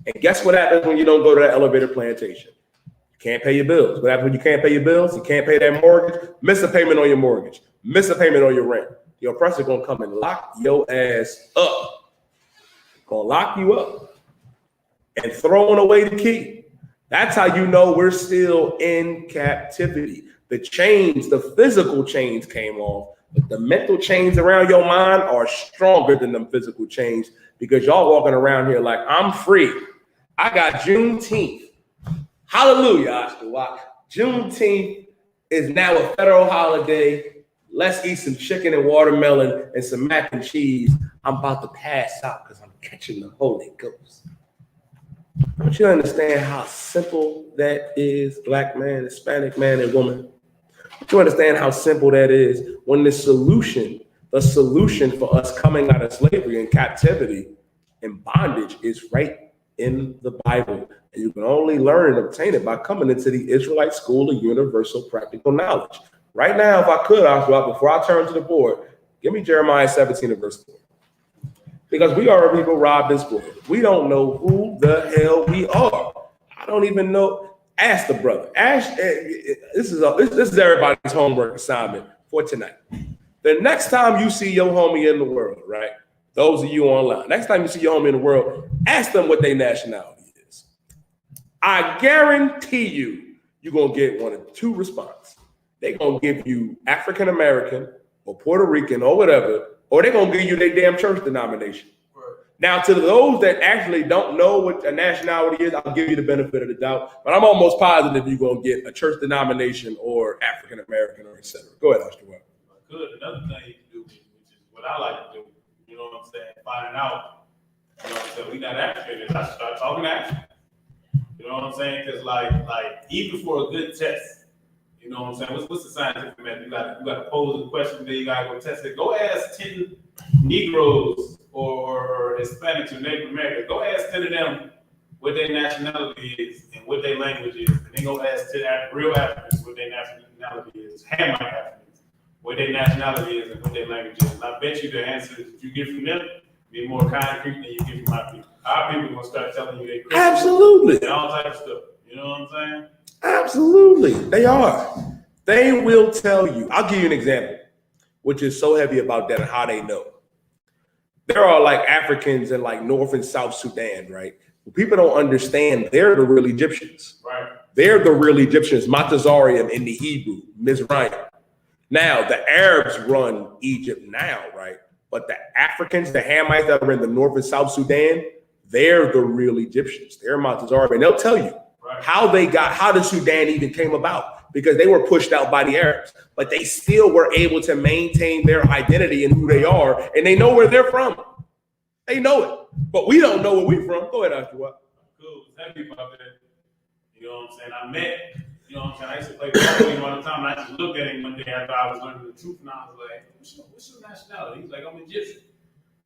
And guess what happens when you don't go to that elevator plantation? You can't pay your bills. What happens when you can't pay your bills? You can't pay that mortgage, miss a payment on your mortgage, miss a payment on your rent. The oppressor gonna come and lock your ass up. Gonna lock you up. And throwing away the key. That's how you know we're still in captivity. The chains, the physical chains came off, but the mental chains around your mind are stronger than them physical chains, because y'all walking around here like, I'm free. I got Juneteenth. Hallelujah, Ashtawa. Juneteenth is now a federal holiday. Let's eat some chicken and watermelon and some mac and cheese. I'm about to pass out because I'm catching the Holy Ghost. Don't you understand how simple that is, black man, Hispanic man, and woman? Don't you understand how simple that is when the solution for us coming out of slavery and captivity and bondage is right in the Bible? And you can only learn and obtain it by coming into the Israelite School of Universal Practical Knowledge. Right now, if I could, before I turn to the board, give me Jeremiah 17 and verse 4. Because we are a people robbed and spoiled. We don't know who the hell we are. I don't even know. Ask the brother. This is everybody's homework assignment for tonight. The next time you see your homie in the world, right? Those of you online, next time you see your homie in the world, ask them what their nationality is. I guarantee you're going to get one of two responses. They're going to give you African American or Puerto Rican or whatever, or they're going to give you their damn church denomination. Right. Now, to those that actually don't know what a nationality is, I'll give you the benefit of the doubt. But I'm almost positive you're going to get a church denomination or African American or etc. Go ahead, Oscar. Good. Another thing you can do, which is what I like to do, you know what I'm saying? Finding out, you know what I'm saying? We not Africans. I start talking African. You know what I'm saying? Because like even for a good test, you know what I'm saying? What's the scientific method? You got to pose a question, then you got to go test it. Go ask 10 Negroes or Hispanics or Native Americans. Go ask 10 of them what their nationality is and what their language is, and then go ask 10 real Africans what their nationality is. Hamite Africans, what their nationality is and what their language is. And I bet you the answers that you get from them be more concrete than you get from my people. Our people are gonna start telling you they Christian. Absolutely. And all types of stuff. You know what I'm saying? Absolutely. They are. They will tell you. I'll give you an example, which is so heavy about that and how they know. There are like Africans in like North and South Sudan, right? People don't understand they're the real Egyptians. Right. They're the real Egyptians, Matazarium in the Hebrew, Mizraim. Now, the Arabs run Egypt now, right? But the Africans, the Hamites that are in the North and South Sudan, they're the real Egyptians. They're Matazarium. And they'll tell you how the Sudan even came about, because they were pushed out by the Arabs, but they still were able to maintain their identity and who they are, and they know where they're from. They know it, but we don't know where we're from. Go ahead, Oscar. Cool. Thank you about that. You know what I'm saying? I met, you know what I'm saying? I used to play football with him all the time, and I just looked at him one day after I was learning the truth, and I was like, what's your nationality? He's like, I'm Egyptian.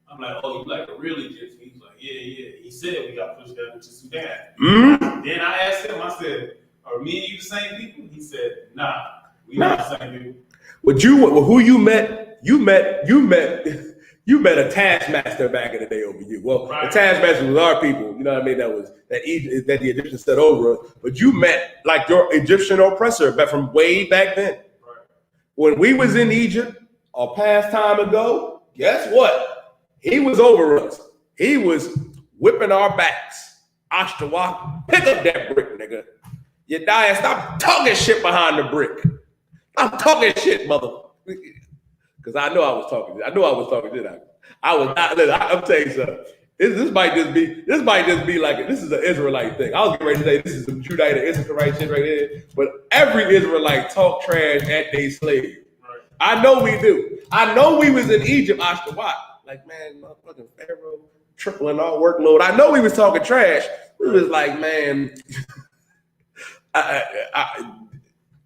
I'm like, oh, you like a real Egyptian? He's like, yeah. He said we got pushed down into Sudan. Mm-hmm. Then I asked him, I said, are me and you the same people? He said, nah, we not the same people. But who you met? You met a taskmaster back in the day over you. Well, right. The taskmaster was our people. You know what I mean? That the Egyptians set over. But you met like your Egyptian oppressor back from way back then. Right. When we was in Egypt a past time ago, guess what? He was over us. He was whipping our backs. Ashtawak, pick up that brick, nigga. You die and stop talking shit behind the brick. I'm talking shit, mother. Because I know I was talking. I know I was talking shit. I was not. Look, I'm telling you something. This might just be like this is an Israelite thing. I was getting ready to say this is some Judite Israelite shit right here. But every Israelite talk trash at their slave. Right. I know we do. I know we was in Egypt, Ashtawak. Like, man, motherfucking Pharaoh tripling our workload. I know we was talking trash. We was like, man, I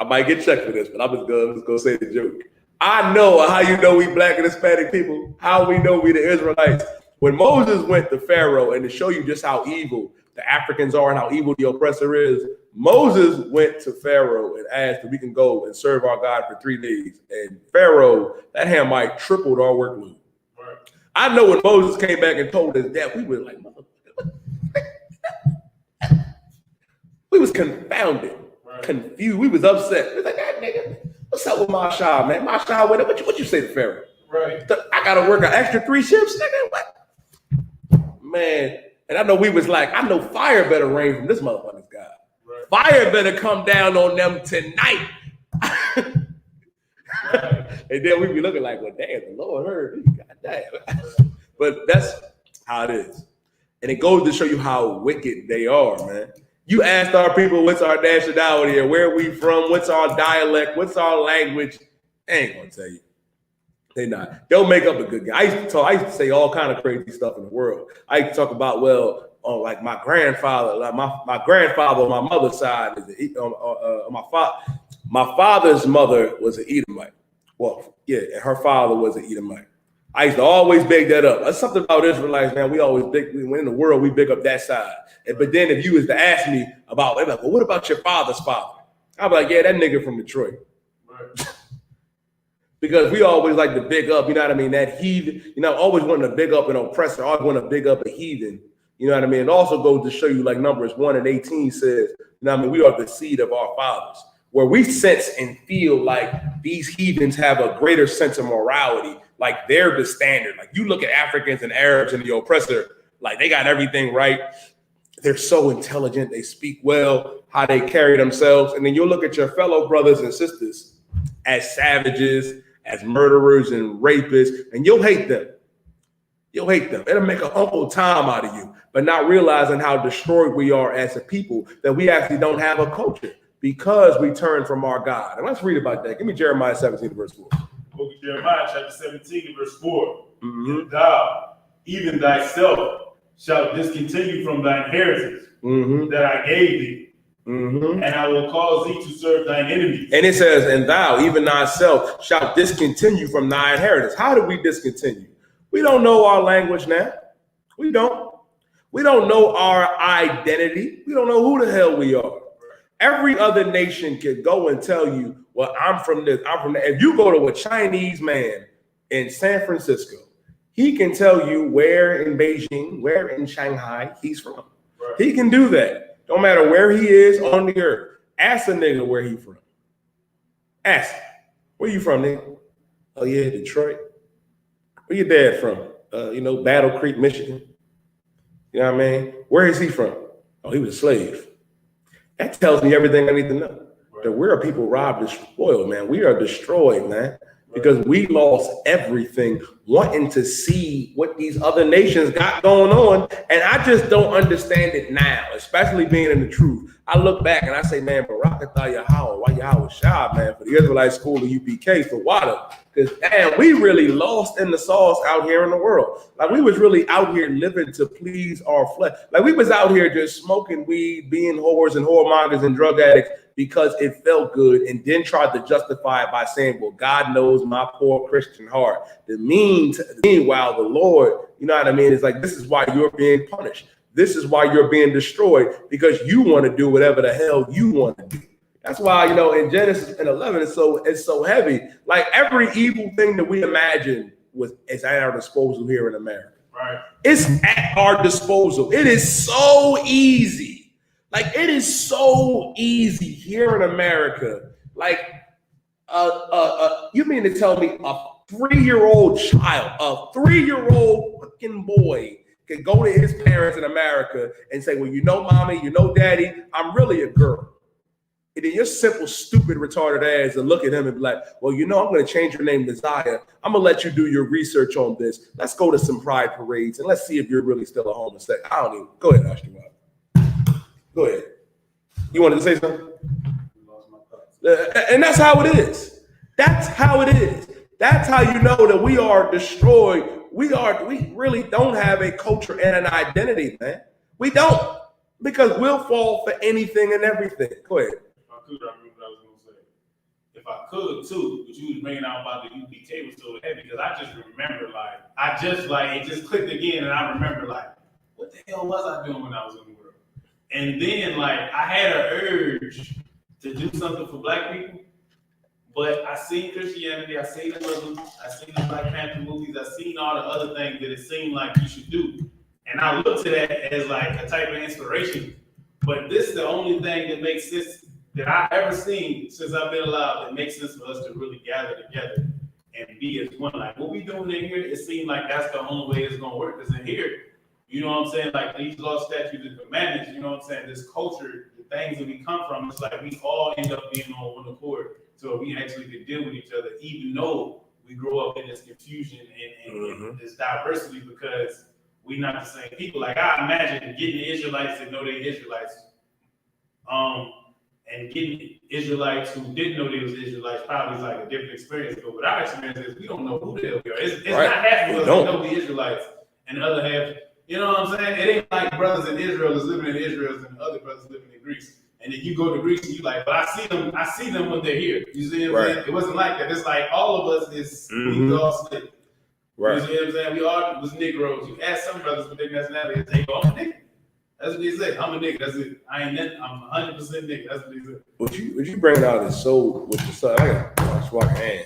might get checked for this, but I'm just gonna say the joke. I know how you know we black and Hispanic people, how we know we the Israelites. When Moses went to Pharaoh, and to show you just how evil the Africans are and how evil the oppressor is, Moses went to Pharaoh and asked if we can go and serve our God for 3 days. And Pharaoh, that Hamite, tripled our workload. I know when Moses came back and told us that, we were like, we was confounded, confused. We was upset. We was like, that nigga, what's up with Mashah, man? Mashah, what you say to Pharaoh? Right. I got to work an extra 3 shifts, nigga. What? Man, and I know we was like, I know fire better rain from this motherfucker's God. Right. Fire better come down on them tonight. Right. And then we be looking like, well, damn, the Lord heard me. God damn. But that's how it is. And it goes to show you how wicked they are, man. You asked our people what's our nationality or where we from, what's our dialect, what's our language. They ain't gonna tell you. They not. They'll make up a good game. I used to say all kind of crazy stuff in the world. I used to talk about, like my grandfather, like my grandfather on my mother's side is my father's mother was an Edomite. Well, yeah, and her father was an Edomite. I used to always big that up. That's something about Israelites, man. We always when in the world we big up that side. But then if you was to ask me about, they're like, well, what about your father's father? I'd be like, yeah, that nigga from Detroit. Right. Because we always like to big up, you know what I mean? That heathen, always wanting to big up an oppressor, always want to big up a heathen. You know what I mean? It also goes to show you, like Numbers 1:18 says, you know what I mean? We are the seed of our fathers, where we sense and feel like these heathens have a greater sense of morality, like they're the standard. Like you look at Africans and Arabs and the oppressor, like they got everything right. They're so intelligent, they speak well, how they carry themselves. And then you'll look at your fellow brothers and sisters as savages, as murderers and rapists, and you'll hate them. You'll hate them. It'll make an Uncle Tom out of you, but not realizing how destroyed we are as a people, that we actually don't have a culture because we turn from our God. And let's read about that. Give me Jeremiah 17, verse 4. Book of Jeremiah, chapter 17, verse 4. Mm-hmm. And thou, even thyself, shalt discontinue from thine inheritance that I gave thee. And I will cause thee to serve thine enemies. And it says, and thou, even thyself, shalt discontinue from thy inheritance. How do we discontinue? We don't know our language now. We don't. We don't know our identity. We don't know who the hell we are. Every other nation can go and tell you, well, I'm from this, I'm from that. If you go to a Chinese man in San Francisco, he can tell you where in Beijing, where in Shanghai he's from. Right. He can do that. No matter where he is on the earth. Ask a nigga where he from. Ask him. Where you from, nigga? Oh yeah, Detroit. Where your dad from? Battle Creek, Michigan. You know what I mean? Where is he from? Oh, he was a slave. That tells me everything I need to know. Right. That we're a people robbed and spoiled, man. We are destroyed, man. Because we lost everything wanting to see what these other nations got going on. And I just don't understand it now, especially being in the truth. I look back and I say, man, Barakatah Yahweh, why Yahweh Shah, man, for the Israelite school of UPK for water. Because, damn, we really lost in the sauce out here in the world. Like, we was really out here living to please our flesh. Like, we was out here just smoking weed, being whores and whoremongers and drug addicts because it felt good, and then tried to justify it by saying, well, God knows my poor Christian heart. Meanwhile, the Lord, you know what I mean? It's like, this is why you're being punished. This is why you're being destroyed, because you want to do whatever the hell you want to do. That's why, in Genesis 11, it's so heavy. Like, every evil thing that we imagine is at our disposal here in America. Right. It's at our disposal. It is so easy. Like, it is so easy here in America. Like, you mean to tell me a 3-year-old child, a 3-year-old fucking boy can go to his parents in America and say, well, mommy, daddy, I'm really a girl. And then your simple, stupid, retarded ass and look at him and be like, well, I'm going to change your name to Zaya. I'm going to let you do your research on this. Let's go to some pride parades and let's see if you're really still a homosexual. I don't even. Go ahead, Ashton. Go ahead. You wanted to say something? And that's how it is. That's how it is. That's how you know that we are destroyed. We really don't have a culture and an identity, man. We don't. Because we'll fall for anything and everything. Go ahead. I remember what I was going to say. If I could, too, what you was bringing out about the UPK was so heavy, because I just remember, it just clicked again, and I remember, what the hell was I doing when I was in the world? And then, I had an urge to do something for Black people, but I seen Christianity, I seen the Muslims, I seen the Black Panther movies, I seen all the other things that it seemed like you should do. And I looked at that as a type of inspiration. But this is the only thing that makes sense that I've ever seen since I've been alive that makes sense for us to really gather together and be as one. Like, what we doing in here, it seems like that's the only way it's going to work. Because in here, you know what I'm saying? Like, these laws, statutes, and commandments, you know what I'm saying? This culture, the things that we come from, it's like we all end up being on one accord. So we actually could deal with each other, even though we grow up in this confusion and this diversity, because we're not the same people. Like, I imagine getting the Israelites that know they're Israelites, and getting Israelites who didn't know they was Israelites probably is a different experience. But what our experience is, we don't know who the hell we are. It's right. Not half of us that know the Israelites, and the other half, you know what I'm saying? It ain't like brothers in Israel is living in Israel and other brothers living in Greece. And then you go to Greece and you but I see them when they're here. You see what I'm saying? It wasn't like that. It's like all of us is we all slave. Right. You see what I'm saying? We all was Negroes. You ask some brothers what their nationality is, they go, I'm a nigga. That's what they say. I'm a nigga. That's it. I ain't that. I'm 100% nigga. That's what they say. What you bring out is so with the son. I got swag hand.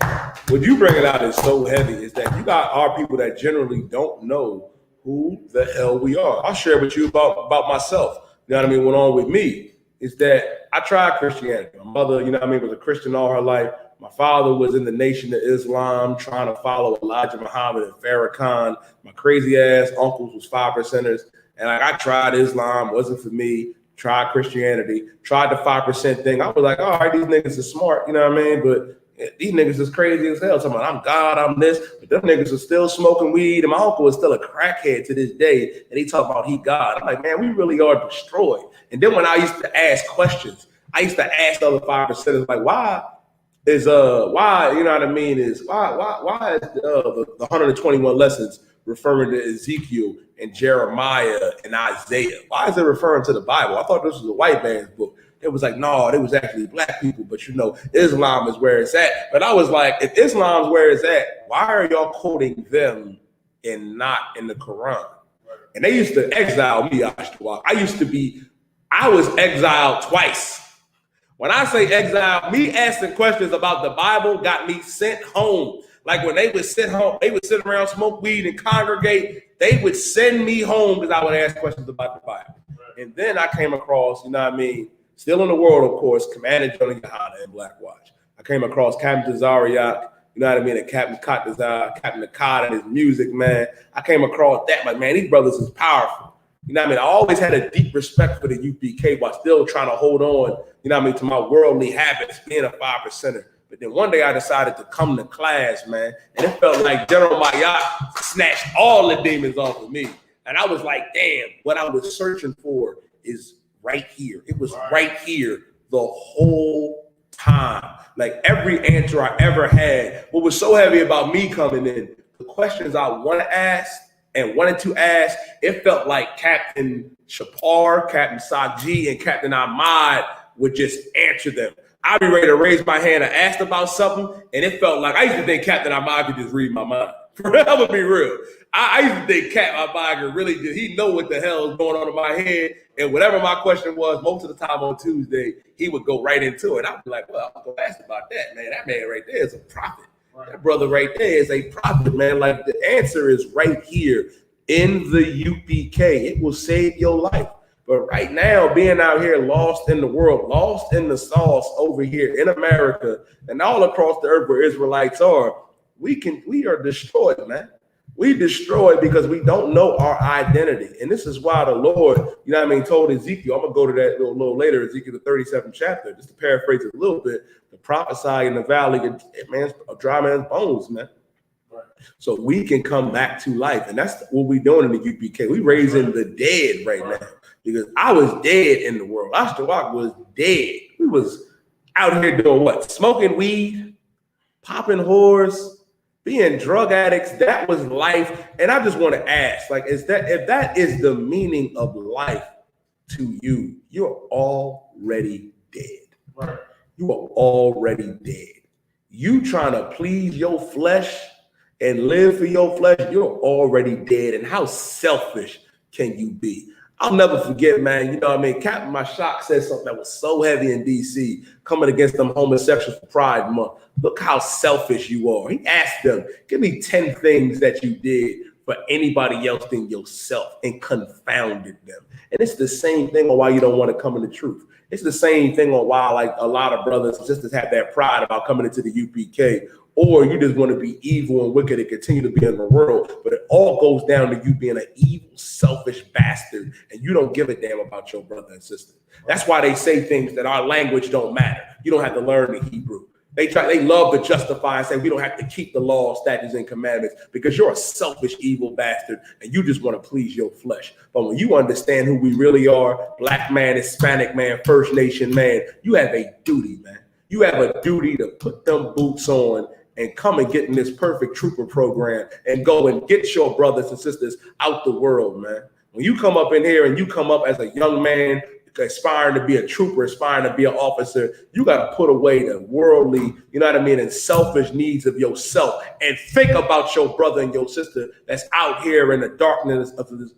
What you bring it out is so heavy is that you got our people that generally don't know who the hell we are. I'll share with you about myself. You know what I mean? What went on with me is that I tried Christianity. My mother, you know what I mean, was a Christian all her life. My father was in the Nation of Islam trying to follow Elijah Muhammad and Farrakhan. My crazy ass uncles was 5%ers. And I tried Islam, wasn't for me. Tried Christianity, tried the 5% thing. I was like, all right, these niggas are smart, you know what I mean? But These niggas is crazy as hell. Talking about I'm God, I'm this, but them niggas are still smoking weed. And my uncle is still a crackhead to this day, and he talk about he God. I'm like, man, we really are destroyed. And then when I used to ask questions, I used to ask the other 5%, like, why is why, you know what I mean, is why is the 121 lessons referring to Ezekiel and Jeremiah and Isaiah? Why is it referring to the Bible? I thought this was a white man's book. It was like, no, it was actually black people, but you know, Islam is where it's at. But I was like, if Islam's where it's at, why are y'all quoting them and not in the Quran? And they used to exile me, I was exiled twice. When I say exile, me asking questions about the Bible got me sent home. Like when they would sit home, they would sit around, smoke weed, and congregate. They would send me home because I would ask questions about the Bible. And then I came across, you know what I mean, still in the world, of course, Commander Johnny Yahana and Black Watch. I came across Captain Tazariak, you know what I mean, and Captain Katazar, Captain Akkad and his music, man. I came across that, like, man, these brothers is powerful. You know what I mean? I always had a deep respect for the UPK while still trying to hold on, you know what I mean, to my worldly habits, being a 5%er. But then one day I decided to come to class, man, and it felt like General Mayat snatched all the demons off of me. And I was like, damn, what I was searching for is right here. It was right here the whole time. Like every answer I ever had, what was so heavy about me coming in, the questions I wanted to ask, it felt like Captain Shapar, Captain Saji, and Captain Ahmad would just answer them. I'd be ready to raise my hand and ask about something, and it felt like I used to think Captain Ahmad could just read my mind. I'm gonna be real. I used to think Captain Ahmad could really he know what the hell is going on in my head, and whatever my question was, most of the time on Tuesday, he would go right into it. I'd be like, well, I'm gonna ask about that, man. That man right there is a prophet. That brother right there is a prophet, man. Like the answer is right here in the UPK. It will save your life. But right now, being out here lost in the world, lost in the sauce over here in America and all across the earth where Israelites are, we are destroyed, man. We destroyed because we don't know our identity. And this is why the Lord, you know what I mean, told Ezekiel, I'm going to go to that a little later, Ezekiel, the 37th chapter, just to paraphrase it a little bit, to prophesy in the valley of dry man's bones, man. Right. So we can come back to life. And that's what we're doing in the UPK. We raising the dead right now. Because I was dead in the world. Isupk was dead. We was out here doing what? Smoking weed, popping whores, being drug addicts. That was life. And I just want to ask, like, if that is the meaning of life to you, you're already dead. Right. You are already dead. You trying to please your flesh and live for your flesh, you're already dead. And how selfish can you be? I'll never forget, man. You know what I mean? Captain Mashak said something that was so heavy in D.C. coming against them homosexuals for Pride Month. Look how selfish you are. He asked them, give me 10 things that you did for anybody else than yourself, and confounded them. And it's the same thing on why you don't want to come in the truth. It's the same thing on why, like, a lot of brothers and sisters have that pride about coming into the UPK, or you just want to be evil and wicked and continue to be in the world. But it all goes down to you being an evil, selfish bastard, and you don't give a damn about your brother and sister. That's why they say things that our language don't matter. You don't have to learn the Hebrew. They love to justify and say we don't have to keep the law, statutes, and commandments because you're a selfish, evil bastard and you just want to please your flesh. But when you understand who we really are, black man, Hispanic man, First Nation man, you have a duty, man. You have a duty to put them boots on and come and get in this perfect trooper program and go and get your brothers and sisters out the world, man. When you come up in here and you come up as a young man, aspiring to be a trooper, aspiring to be an officer, you got to put away the worldly, you know what I mean, and selfish needs of yourself and think about your brother and your sister that's out here in the darkness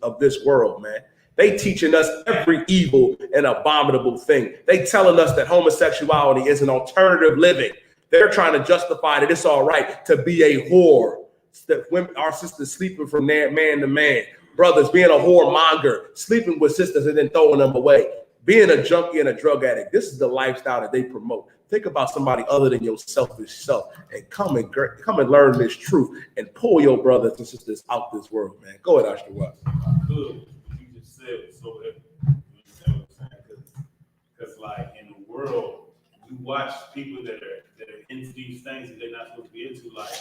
of this world, man. They teaching us every evil and abominable thing. They telling us that homosexuality is an alternative living. They're trying to justify that it's all right to be a whore. That women, our sisters sleeping from man to man. Brothers being a whoremonger, sleeping with sisters and then throwing them away. Being a junkie and a drug addict. This is the lifestyle that they promote. Think about somebody other than your selfish self and come and learn this truth and pull your brothers and sisters out this world, man. Go ahead, Isupk. I could. You just said it so heavy. You understand what I'm saying? Because like in the world, you watch people that are into these things that they're not supposed to be into, like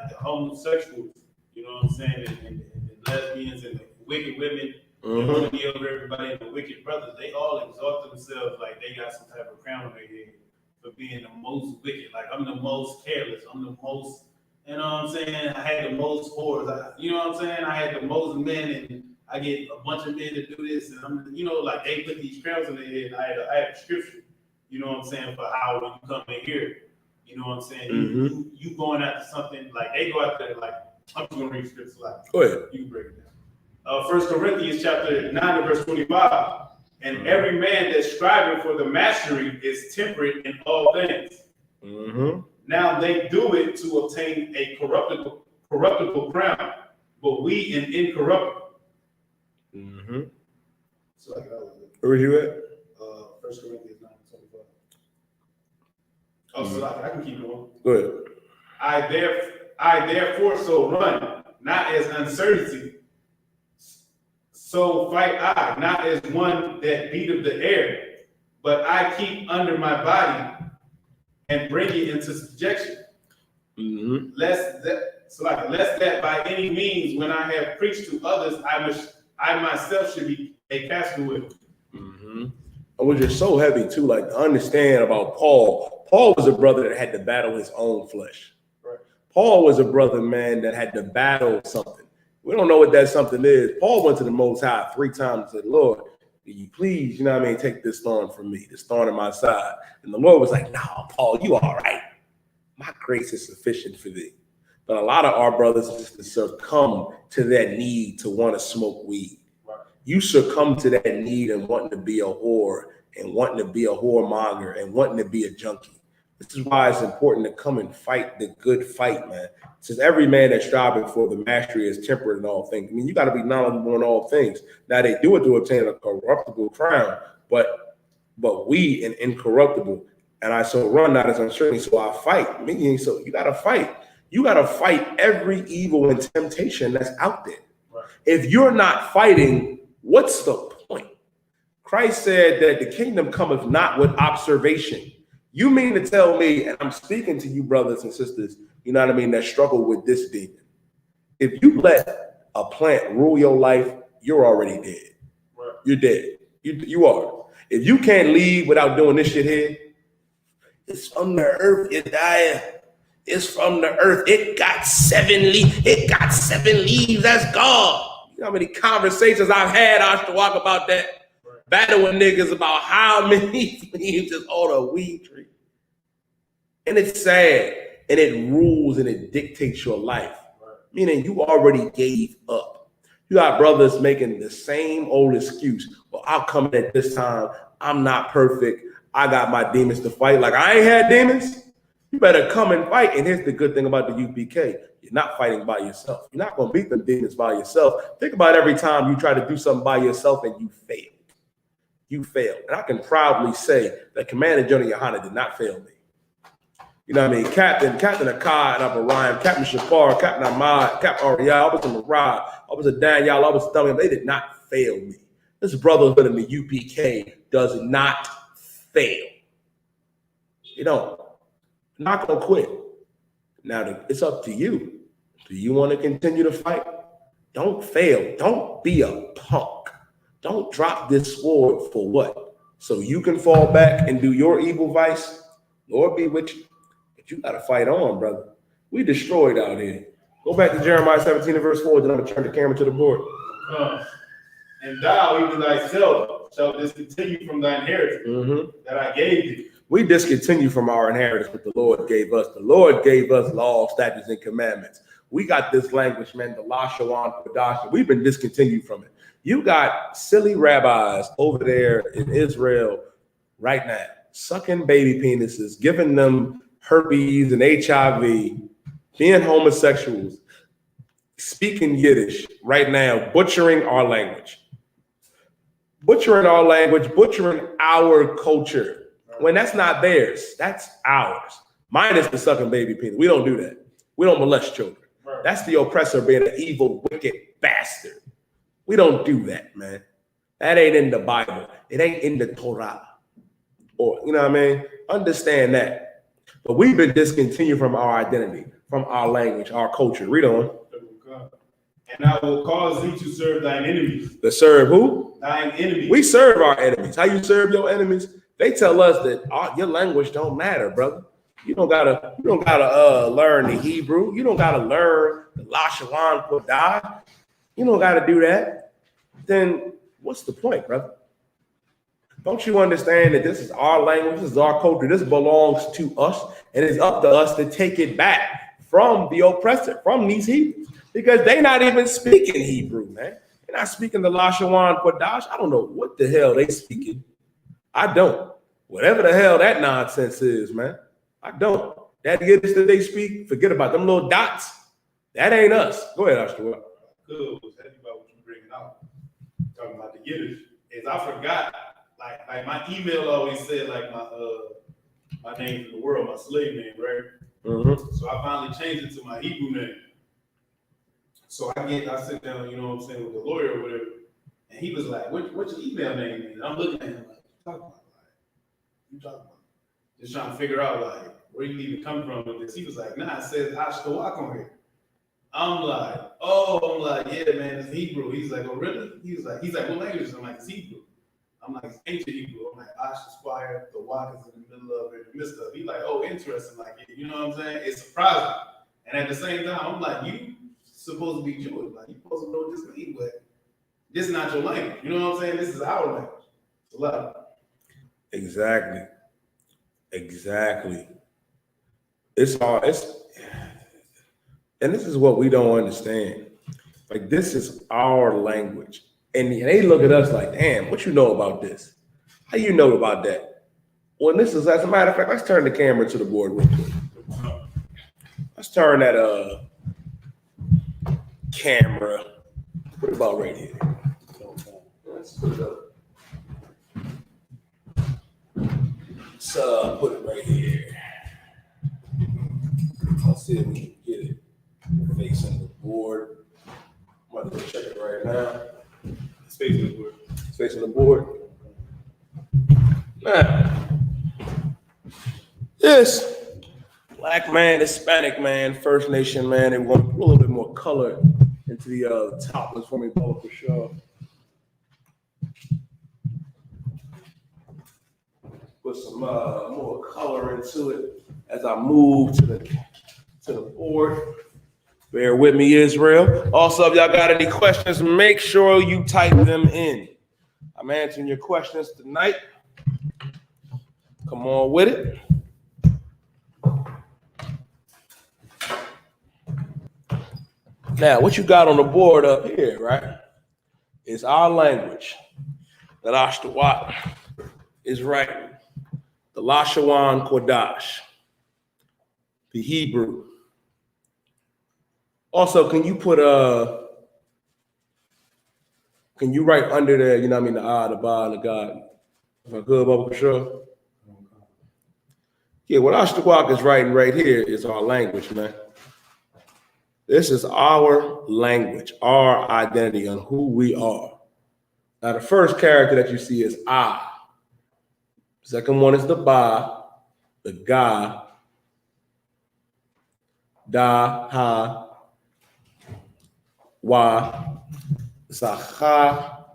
the homosexuals, you know what I'm saying, and the lesbians and the wicked women, they want to be over everybody, and the wicked brothers, they all exalt themselves like they got some type of crown on their head for being the most wicked. Like, I'm the most careless, I'm the most, you know what I'm saying, I had the most whores, you know what I'm saying, I had the most men, and I get a bunch of men to do this, and I'm, you know, like they put these crowns on their head. I had a scripture, you know what I'm saying, for how when you come in here, you know what I'm saying, you going after something, like they go out there, like, I'm just gonna read scripture like, go ahead. You can break it down. 1 Corinthians chapter 9 and verse 25, and every man that's striving for the mastery is temperate in all things. Now they do it to obtain a corruptible crown, but we an incorruptible. So like that was it. Where was you at? 1 Corinthians 9:25. Oh, so like, I can keep going. Go ahead. I therefore so run, not as uncertainty. So fight I, not as one that beateth the air, but I keep under my body and bring it into subjection. Lest that by any means, when I have preached to others, I myself should be a castaway. Which is so heavy too. Like, to understand about Paul. Paul was a brother that had to battle his own flesh. Right. Paul was a brother, man, that had to battle something. We don't know what that something is. Paul went to the Most High 3 times and said, Lord, will you please, you know what I mean, take this thorn from me, this thorn in my side. And the Lord was like, no, Paul, you all right. My grace is sufficient for thee. But a lot of our brothers and sisters succumb to that need to want to smoke weed. Right. You succumb to that need and wanting to be a whore and wanting to be a whoremonger and wanting to be a junkie. This is why it's important to come and fight the good fight, man. It says every man that's striving for the mastery is temperate in all things. I mean, you got to be knowledgeable in all things. Now, they do it to obtain a corruptible crown, but we an incorruptible. And I so run not as uncertain, so I fight. Meaning, so you got to fight. You got to fight every evil and temptation that's out there. Right. If you're not fighting, what's the point? Christ said that the kingdom cometh not with observation. You mean to tell me, and I'm speaking to you brothers and sisters, you know what I mean, that struggle with this demon. If you let a plant rule your life, you're already dead. Right. You're dead. You are. If you can't leave without doing this shit here, it's from the earth, you die. It's from the earth. It got 7 leaves. It got 7 leaves. That's God. You know how many conversations I've had, Isupk, about that? Right. Battling niggas about how many leaves is on a weed tree. And it's sad. And it rules and it dictates your life. Right. Meaning you already gave up. You got brothers making the same old excuse. Well, I'll come at this time. I'm not perfect. I got my demons to fight. Like, I ain't had demons. You better come and fight. And here's the good thing about the UPK. You're not fighting by yourself. You're not going to beat them demons by yourself. Think about every time you try to do something by yourself and you fail. You failed. And I can proudly say that Commander Johnny Yohana did not fail me. You know what I mean? Captain Akai and Abraham, Captain Shapar, Captain Ahmad, Captain Ariel, I was a Marad, I was a Daniel, I was a Stomach. They did not fail me. This brotherhood in the UPK does not fail. You don't. I'm not going to quit. Now, it's up to you. Do you want to continue to fight? Don't fail. Don't be a punk. Don't drop this sword for what? So you can fall back and do your evil vice? Lord be with you. But you got to fight on, brother. We destroyed out here. Go back to Jeremiah 17 and verse 4, then I'm going to turn the camera to the board. And thou, even thyself, shall discontinue from thy inheritance that I gave thee. We discontinue from our inheritance what the Lord gave us. The Lord gave us law, statutes, and commandments. We got this language, man, the Lashawan Kodash. We've been discontinued from it. You got silly rabbis over there in Israel right now, sucking baby penises, giving them herpes and HIV, being homosexuals, speaking Yiddish right now, butchering our language. Butchering our language, butchering our culture. When that's not theirs, that's ours. Mine is the sucking baby penis. We don't do that. We don't molest children. Right. That's the oppressor being an evil, wicked bastard. We don't do that, man. That ain't in the Bible. It ain't in the Torah. Or, you know what I mean? Understand that. But we've been discontinued from our identity, from our language, our culture. Read on. And I will cause thee to serve thine enemies. To serve who? Thine enemies. We serve our enemies. How you serve your enemies? They tell us that your language don't matter, brother. You don't gotta learn the Hebrew. You don't gotta learn the Lashawan Kodah. You don't gotta do that. Then what's the point, brother? Don't you understand that this is our language, this is our culture, this belongs to us, and it's up to us to take it back from the oppressor, from these Hebrews, because they're not even speaking Hebrew, man. They're not speaking the Lashawan Kodash. I don't know what the hell they speaking. I don't. Whatever the hell that nonsense is, man. I don't. That Yiddish that they speak, forget about them little dots. That ain't us. Go ahead, Ashton. Good. Was happy about what you bringing out. Talking about the Yiddish. Is I forgot. Like my email always said like my name in the world, my slave name, right? Mm-hmm. So I finally changed it to my Hebrew name. So I sit down, you know what I'm saying, with the lawyer or whatever, and he was like, "What's your email name?" And I'm looking at him like, you talking about? Just trying to figure out like where you even come from with this. He was like, "Nah, it says Ashkawak on here." I'm like, yeah, man, it's Hebrew. He's like, "Oh, really?" He's like, "What language?" I'm like, "It's Hebrew." I'm like, "It's ancient Hebrew." I'm like, Ash the squire, the walk is in the middle of it, in the midst of it. He's like, "Oh, interesting." Like, you know what I'm saying? It's surprising. And at the same time, I'm like, you supposed to be Jewish. Like, you supposed to know what this means, but this is not your language. You know what I'm saying? This is our language. It's a lot. Exactly. And this is what we don't understand. Like, this is our language. And they look at us like, damn, what you know about this? How you know about that? Well, this is, as a matter of fact, let's turn the camera to the board real quick. Let's turn that camera. What about right here? Let's put it up. Let's put it right here. Let's see if we can get it facing the board. I'm about to check it right now. It's facing the board. It's facing the board. Now, this Black man, Hispanic man, First Nation man, and we're going to put a little bit more color into the topless for me, Paul, for sure. Put some more color into it as I move to the board. Bear with me, Israel. Also, if y'all got any questions, make sure you type them in. I'm answering your questions tonight. Come on with it. Now, what you got on the board up here, right, is our language that Ashtawat is writing. The Lashawan Kodash, the Hebrew. Also, can you put can you write under there, you know what I mean, the Ah, the Ba, the God? If I could, Bubba, for sure. Yeah, what Ashtawat is writing right here is our language, man. This is our language, our identity on who we are. Now, the first character that you see is Ah. Second one is the Ba, the Ga, Da, Ha, Wa, Saha,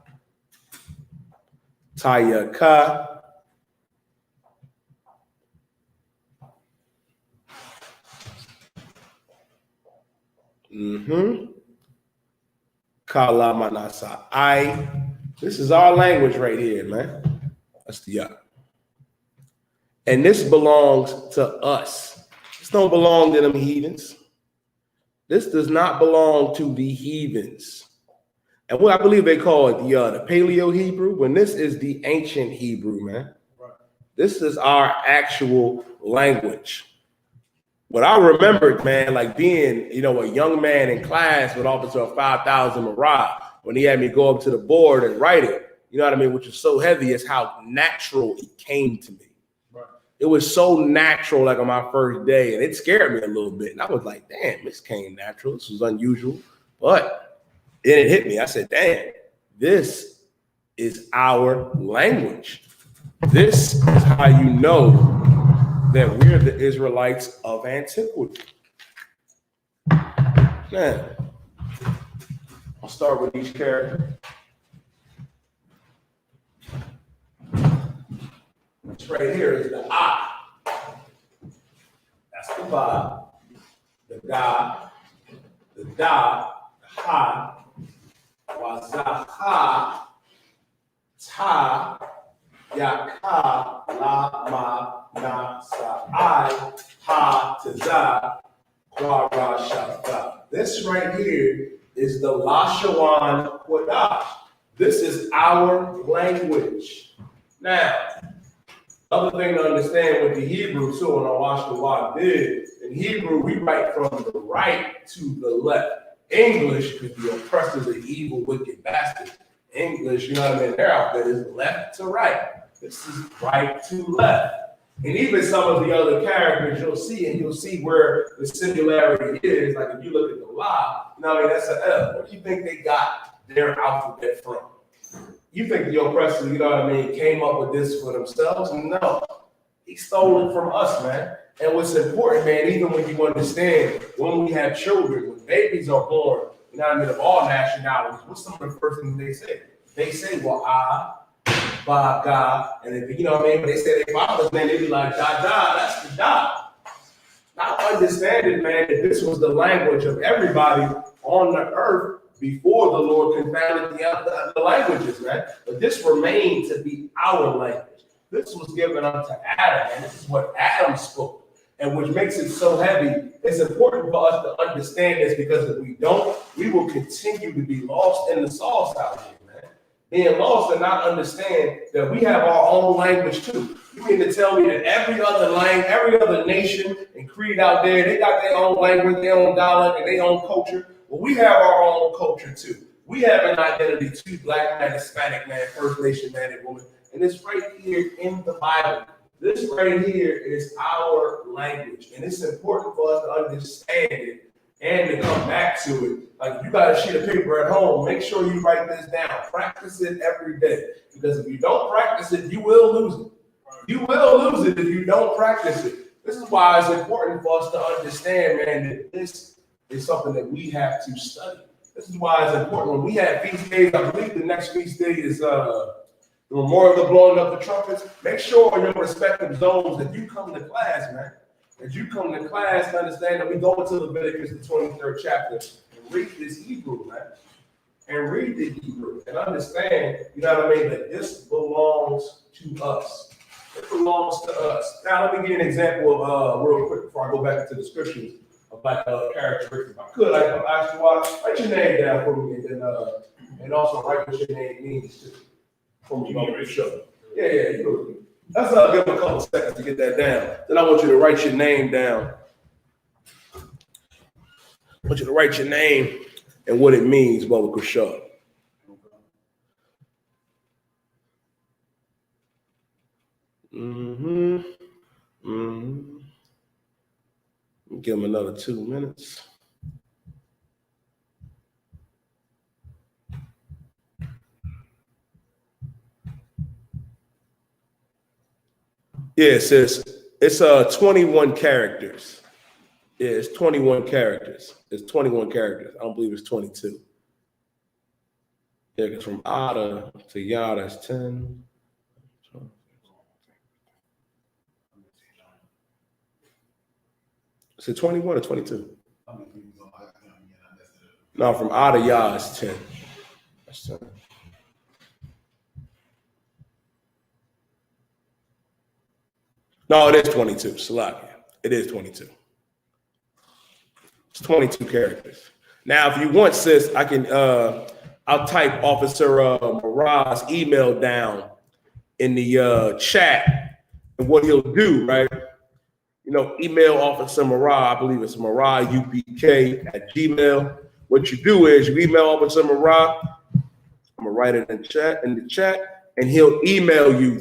Tayaka, Kalamanasa. This is our language right here, man. That's the Ya. And this belongs to us. This don't belong to them heathens. This does not belong to the heathens. And what I believe they call it the Paleo Hebrew, when this is the ancient Hebrew, man. This is our actual language. What I remembered, man, like being, a young man in class with Officer 5000 Marad, when he had me go up to the board and write it, you know what I mean, which was so heavy, is how natural it came to me. Right. It was so natural, like on my first day, and it scared me a little bit. And I was like, damn, this came natural. This was unusual. But then it hit me. I said, damn, this is our language. This is how you know that we're the Israelites of antiquity. Now, I'll start with each character. This right here is the I. That's the Ba, the Da, the Da, the Ha, Wazaha, Ta, Yaka, La, Ma, Na, Sa, I, Ha, Taza, Quara, Shafta. This right here is the Lashawan Quadash. This is our language. Now, other thing to understand with the Hebrew too, and I watched the Wad did, in Hebrew, we write from the right to the left. English, because the oppressors are evil, wicked bastards. English, you know what I mean? Their alphabet is left to right. This is right to left. And even some of the other characters you'll see, and you'll see where the similarity is. Like if you look at the La, you know what I mean? That's an L. Where do you think they got their alphabet from? You think the oppressors, you know what I mean, came up with this for themselves? No. He stole it from us, man. And what's important, man, even when you understand, when we have children, when babies are born, you know what I mean, of all nationalities, what's some of the first things they say? They say, well, Ba, Ga, and if you know what I mean, when they say their father's name, they be like, Da, Da, that's the Da. Not understanding, man, that this was the language of everybody on the earth before the Lord confounded the languages, man. But this remained to be our language. This was given unto Adam, and this is what Adam spoke. And which makes it so heavy. It's important for us to understand this, because if we don't, we will continue to be lost in the sauce out here, man. Being lost and not understand that we have our own language too. You mean to tell me that every other nation and creed out there, they got their own language, their own dialect, and their own culture? Well, we have our own culture too. We have an identity too, Black man, Hispanic man, First Nation man, and woman. And it's right here in the Bible. This right here is our language. And it's important for us to understand it and to come back to it. Like if you got a sheet of paper at home, make sure you write this down. Practice it every day. Because if you don't practice it, you will lose it. You will lose it if you don't practice it. This is why it's important for us to understand, man, that this is something that we have to study. This is why it's important. When we have feast days, I believe the next feast day is the memorial of the blowing of the trumpets. Make sure in your respective zones that you come to class, man. That you come to class to understand that we go into Leviticus, the 23rd chapter, and read this Hebrew, man. And read the Hebrew and understand, you know what I mean, that this belongs to us. It belongs to us. Now, let me give you an example of, real quick, before I go back into the scriptures, of like characteristics. If I could, I ask you, write your name down for me, and also write what your name means too. For me, for sure. Yeah, you know. That's I'll give them a couple seconds to get that down. Then I want you to write your name down. I want you to write your name and what it means, Bubba Kushar. Give him another 2 minutes. Yeah, it says it's 21 characters. Yeah, it's 21 characters. It's 21 characters. I don't believe it's 22. Yeah, because from Ada to Yada is 10. Is it 21 or 22? No, from Ada to Yada is 10. That's 10. No, it is 22. Salakia. It is 22. It's 22 characters. Now, if you want, sis, I can. I'll type Officer Marah's email down in the chat, and what he'll do, right? You know, email Officer Marah. I believe it's Marah UPK at Gmail. What you do is you email Officer Marah. I'm gonna write it in the chat, and he'll email you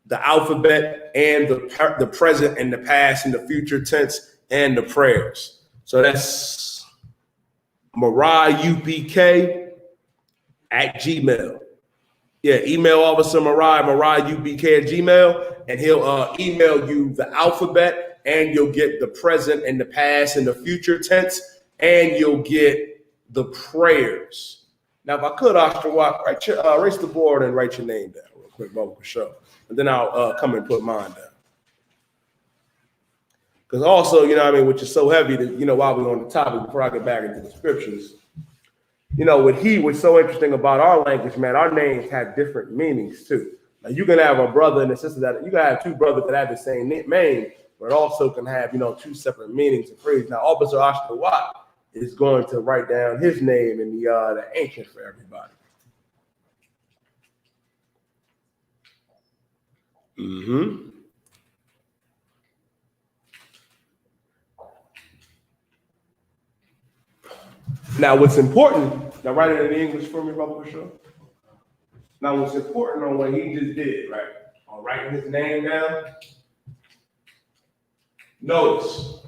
the alphabet and the present and the past and the future tense and the prayers. So that's Marah UPK at Gmail. Yeah, email Officer Mariah UBK at Gmail, and he'll email you the alphabet, and you'll get the present and the past and the future tense, and you'll get the prayers. Now, if I could, Oscar Watt, erase the board and write your name down real quick, Bubba, for sure. And then I'll come and put mine down. Because also, you know what I mean, which is so heavy that, you know, while we're on the topic, before I get back into the scriptures, you know, what's so interesting about our language, man, our names have different meanings too. Now, you can have a brother and a sister that you can have two brothers that have the same name, but also can have, you know, two separate meanings of phrase. Now, Officer Oscar Watt is going to write down his name in the ancient for everybody. Mm-hmm. Now, what's important, now write it in English for me, Brother Bishop. Now, what's important on what he just did, right? On writing his name down, notice,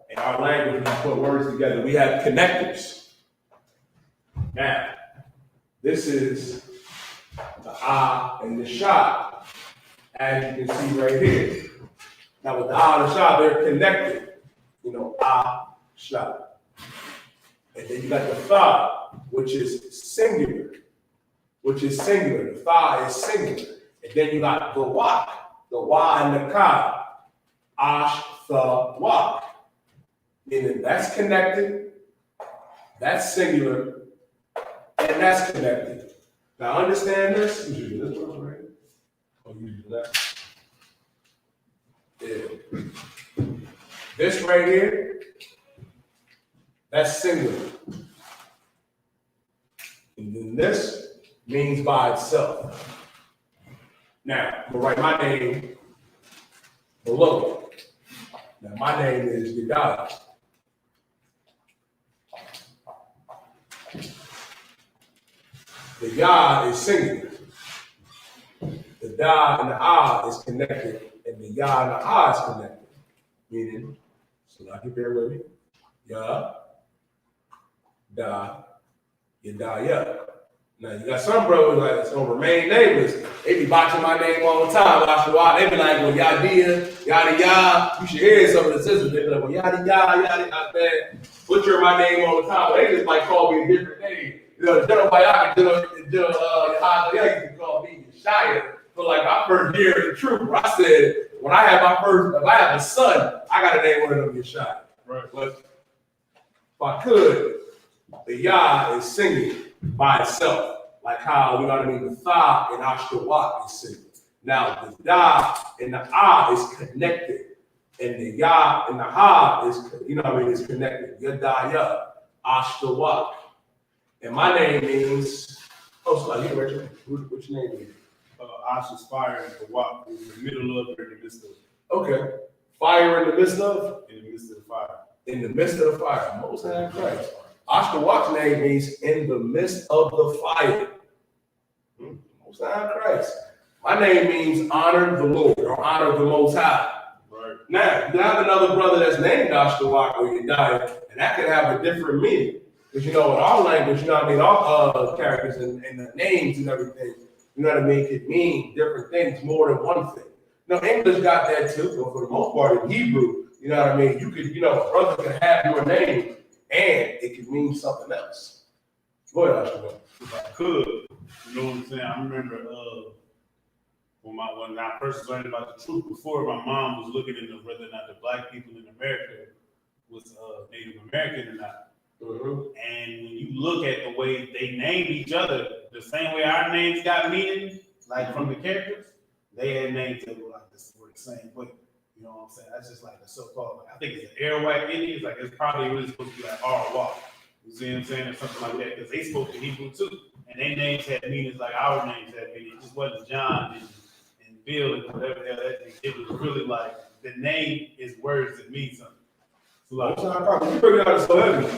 in our language, when we put words together, we have connectors. Now, this is the ah and the sha, as you can see right here. Now, with the ah and the sha, they're connected. You know, ah, sha. And then you got the tha, which is singular. The tha is singular. And then you got the wa and the ka. Ash, tha, wa. Meaning that's connected, that's singular, and that's connected. Now understand this. You do this one, right? Or you do that. Yeah. This right here, that's singular. And then this means by itself. Now, I'm gonna write my name below. Now, my name is Yadai. The ya is singular. The da and the ah is connected, and the ya and the ah is connected. Meaning, so I can bear with me. Ya, da, ya. Now you got some brothers like it's gonna remain nameless. They be botching my name all the time. They be like, well, yadia, yada yada. You should hear some of the sisters. They be like, well, yada yada yada. Man, butcher my name all the time, but they just like call me a different name. You know, the general Bayaka, you can call me Shia. But like my first year in the troop, I said, when I have if I have a son, I gotta name one of them Shia. Right. But if I could, the ya is singing by itself, like how, you know what I mean, the tha in Ashtawat is singing. Now the da and the ah is connected, and the ya and the ha is, you know what I mean, is connected. Yadaya, Ashtawat. And my name means, you Richard, what's your name mean? Ash is fire, and the walk is in the middle of, or in the midst of. Okay. Fire in the midst of? In the midst of the fire. In the midst of the fire. Most High Christ. Ashtawat's name means in the midst of the fire. Most High Christ. My name means honor the Lord or honor the Most High. Right. Now, you have another brother that's named Ashtawat or Yedai, and that could have a different meaning. Because, you know, in our language, you know what I mean, our characters and the names and everything, you know what I mean, could mean different things, more than one thing. Now, English got that too, but for the most part, in Hebrew, you know what I mean, you could, you know, a brother could have your name, and it could mean something else. Go ahead, Ashton. If I could, you know what I'm saying? I remember when I first learned about the truth, before my mom was looking into whether or not the black people in America was Native American or not. Mm-hmm. And when you look at the way they named each other, the same way our names got meaning, like from the characters, they had names that were like this, were the same way. You know what I'm saying? That's just like the so-called, like, I think it's an Arawak Indians, like it's probably really supposed to be like Arawak. You see what I'm saying? Or something like that, because they spoke in Hebrew too. And their names had meanings like our names had meaning. It just wasn't John and Bill and whatever the hell that thing. It was really like the name is words that mean something. So like, you bring it out so heavy.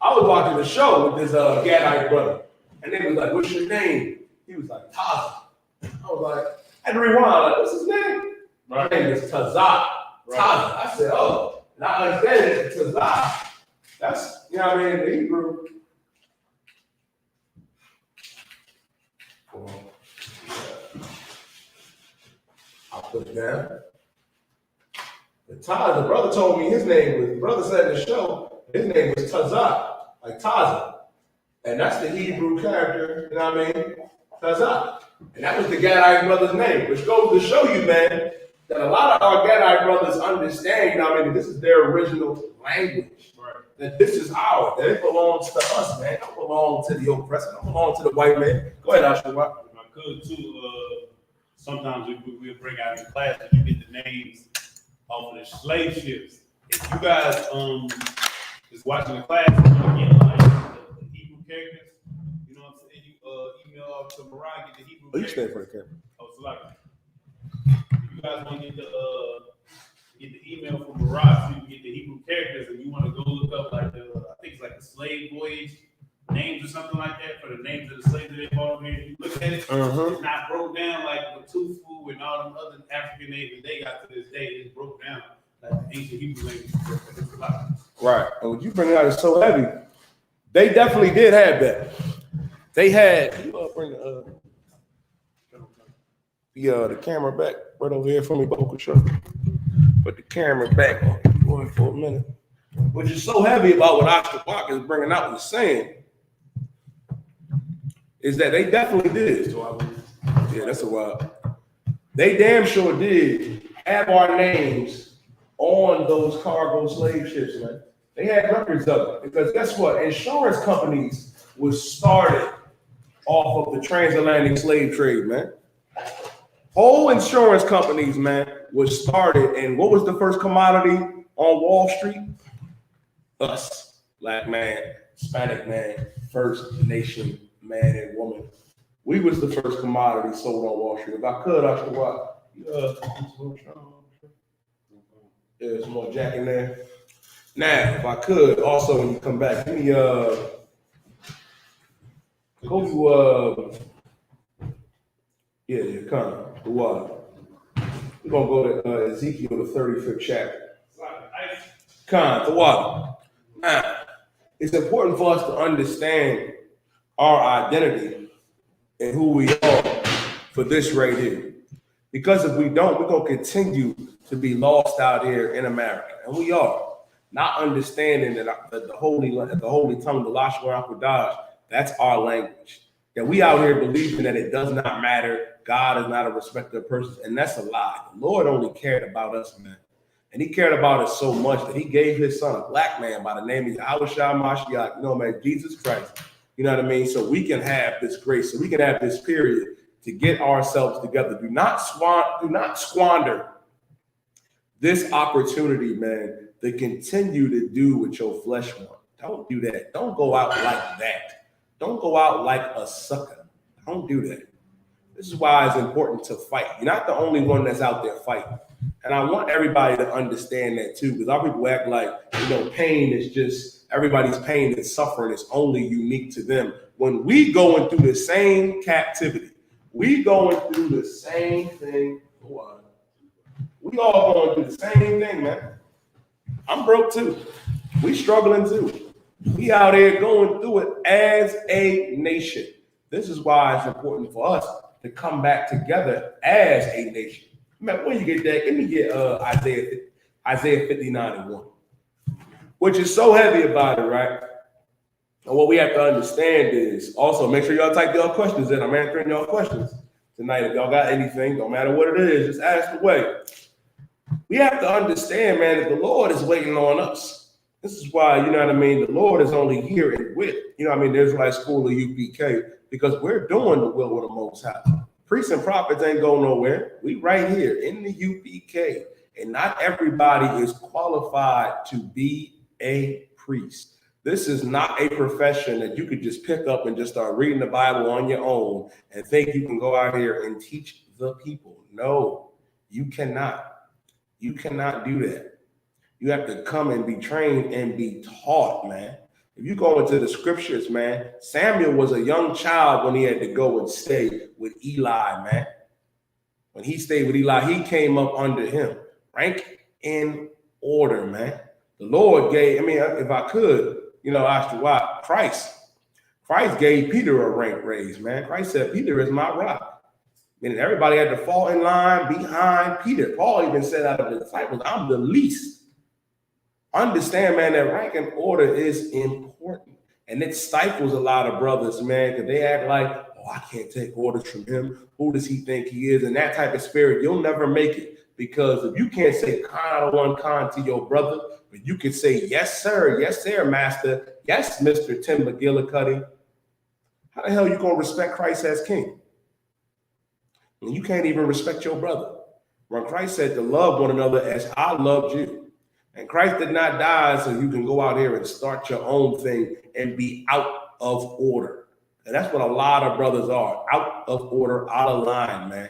I was watching the show with this Gadite brother, and they was like, "What's your name?" He was like, "Taza." I was like, I had to rewind. Like, what's his name? My name is Tazat. Right. Taza. I said, "Oh," and I understand it. Tazat. That's, you know what I mean, in the Hebrew. Put down. The brother told me his name was, the brother said in the show, his name was Tazak, like Taza. And that's the Hebrew character, you know what I mean? Tazak. And that was the Gadite brother's name, which goes to show you, man, that a lot of our Gadite brothers understand, you know what I mean? This is their original language. Right. That this is ours, that it belongs to us, man. It don't belong to the oppressor, it don't belong to the white man. Go ahead, Ashwa. If I could, too, sometimes we'll bring out in class and you get the names off of the slave ships. If you guys is watching the class, you get like the Hebrew characters, you know what I'm saying? You email to Mariah, get the Hebrew characters. You stand for the camera. Oh, it's like if you guys want to get the email from Mariah so you can get the Hebrew characters and you want to go look up like I think it's like the slave voyage names or something like that for the names of the slaves that they brought over here. If you look at it, it's not broke down like Batufu and all them other African names that they got to this day. It's broke down like the ancient Hebrew language. Right. And what you bring out is so heavy. They definitely did have that. They had, bring the camera back right over here for me, Boca Truck. Put the camera back on for a minute. Which is so heavy about what Isupk is bringing out and saying is that they definitely did. Yeah, that's a while. They damn sure did have our names on those cargo slave ships, man. They had records of it because guess what? Insurance companies was started off of the transatlantic slave trade, man. Whole insurance companies, man, was started. And what was the first commodity on Wall Street? Us, black man, Hispanic man, First Nation man and woman. We was the first commodity sold on Wall Street. If I could, I should what? There's more jack in there. Now, if I could, also when you come back, give me go to come the water. We're gonna go to Ezekiel the 35th chapter. Come the water. Now, it's important for us to understand our identity and who we are for this right here. Because if we don't, we're gonna continue to be lost out here in America, and we are. Not understanding that the holy tongue, the Lashwan Kodash, that's our language. That we out here believing that it does not matter. God is not a respecter of persons, and that's a lie. The Lord only cared about us, man. And he cared about us so much that he gave his son, a black man by the name of Yahushua Mashiach, man, Jesus Christ. You know what I mean? So we can have this grace, so we can have this period to get ourselves together. Do not squander this opportunity, man, to continue to do what your flesh wants. Don't do that. Don't go out like that. Don't go out like a sucker. Don't do that. This is why it's important to fight. You're not the only one that's out there fighting. And I want everybody to understand that too, because our people act like, pain is just, everybody's pain and suffering is only unique to them. When we going through the same captivity, we going through the same thing. We all going through the same thing, man. I'm broke too. We struggling too. We out here going through it as a nation. This is why it's important for us to come back together as a nation. Man, when you get that, let me get Isaiah 59:1, which is so heavy about it, right? And what we have to understand is also make sure y'all type y'all questions in. I'm answering y'all questions tonight. If y'all got anything, don't matter what it is, just ask away. We have to understand, man, that the Lord is waiting on us. This is why, the Lord is only here in wit. There's like school of UPK, because we're doing the will of the Most High. Priests and prophets ain't going nowhere. We right here in the UPK. And not everybody is qualified to be a priest. This is not a profession that you could just pick up and just start reading the Bible on your own and think you can go out here and teach the people. No, you cannot. You cannot do that. You have to come and be trained and be taught, man. If you go into the scriptures, man, Samuel was a young child when he had to go and stay with Eli, man. When he stayed with Eli, he came up under him. Rank in order, man. The Lord gave, if I could, ask you why, Christ gave Peter a rank raise, man. Christ said, Peter is my rock. Meaning everybody had to fall in line behind Peter. Paul even said out of the disciples, I'm the least. Understand, man, that rank and order is important. And it stifles a lot of brothers, man, because they act like, oh, I can't take orders from him. Who does he think he is? And that type of spirit, you'll never make it. Because if you can't say con one con to your brother, but you can say, yes, sir, master, yes, Mr. Tim McGillicuddy, how the hell are you going to respect Christ as king? And you can't even respect your brother. When Christ said to love one another as I loved you. And Christ did not die so you can go out here and start your own thing and be out of order. And that's what a lot of brothers are, out of order, out of line, man.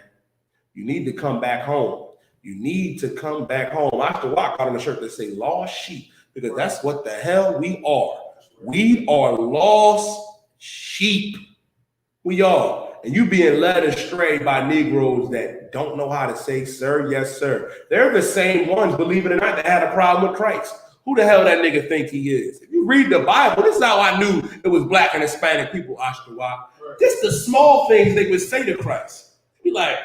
You need to come back home. You need to come back home. I have to walk out on a shirt that say lost sheep, because that's what the hell we are. We are lost sheep. We are. And you being led astray by Negroes that don't know how to say, sir, yes, sir. They're the same ones, believe it or not, that had a problem with Christ. Who the hell that nigga think he is? If you read the Bible, this is how I knew it was black and Hispanic people, Ashtawa. Just the small things they would say to Christ. Be like,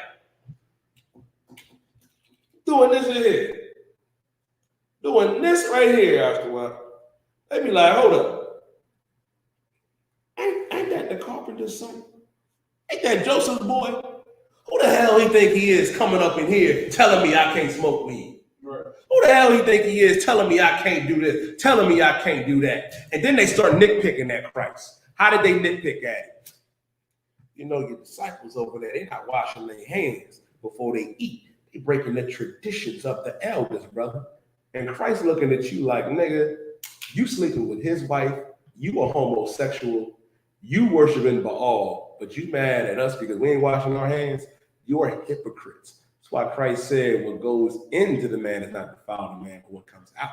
doing this here. Doing this right here, Ashtawa. They be like, hold up. Ain't that the carpenter's son? Ain't that Joseph's boy? Who the hell he think he is coming up in here telling me I can't smoke weed? Right. Who the hell he think he is telling me I can't do this, telling me I can't do that? And then they start nitpicking at Christ. How did they nitpick at it? You know, your disciples over there, they're not washing their hands before they eat. They breaking the traditions of the elders, brother. And Christ looking at you like, nigga, you sleeping with his wife, you are homosexual, you worshiping Baal, but you mad at us because we ain't washing our hands. You are hypocrites. That's why Christ said what goes into the man is not defiled the man, but what comes out.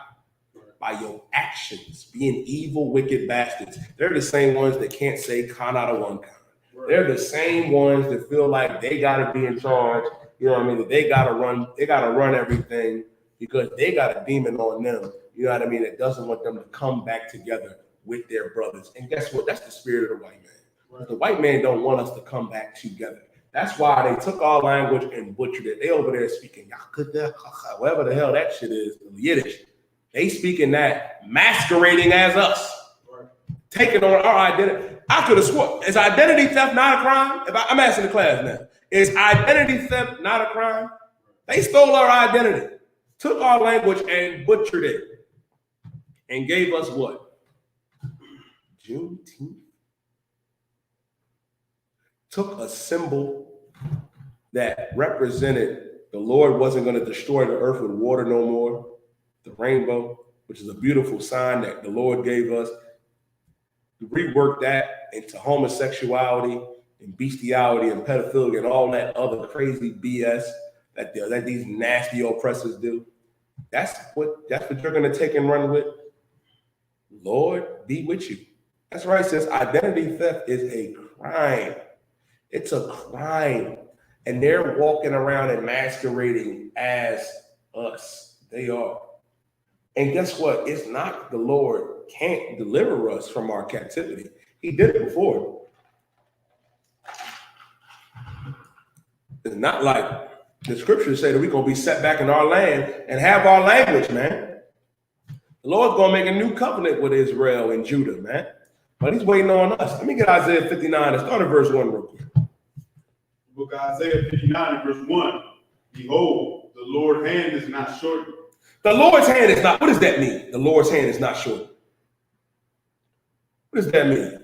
By your actions, being evil, wicked bastards. They're the same ones that can't say con out of one con. They're the same ones that feel like they gotta be in charge. You know what I mean? That they gotta run everything because they got a demon on them. You know what I mean? That doesn't want them to come back together with their brothers. And guess what? That's the spirit of the white man. The white man don't want us to come back together. That's why they took our language and butchered it. They over there speaking whatever the hell that shit is, Yiddish. They speaking that, masquerading as us, taking on our identity. I could have sworn, is identity theft not a crime? I'm asking the class now. Is identity theft not a crime? They stole our identity, took our language and butchered it, and gave us what? Juneteenth. Took a symbol that represented the Lord wasn't going to destroy the earth with water no more, the rainbow, which is a beautiful sign that the Lord gave us, to rework that into homosexuality and bestiality and pedophilia and all that other crazy BS that these nasty oppressors do. That's what you're going to take and run with. Lord be with you. That's right, sis. Identity theft is a crime. It's a crime. And they're walking around and masquerading as us. They are. And guess what? It's not the Lord can't deliver us from our captivity. He did it before. It's not like the scriptures say that we're going to be set back in our land and have our language, man. The Lord's going to make a new covenant with Israel and Judah, man. But he's waiting on us. Let me get Isaiah 59 and start at verse 1 real quick. Book of Isaiah 59 and verse 1. Behold, the Lord's hand is not short. The Lord's hand is not, what does that mean? The Lord's hand is not short. What does that mean?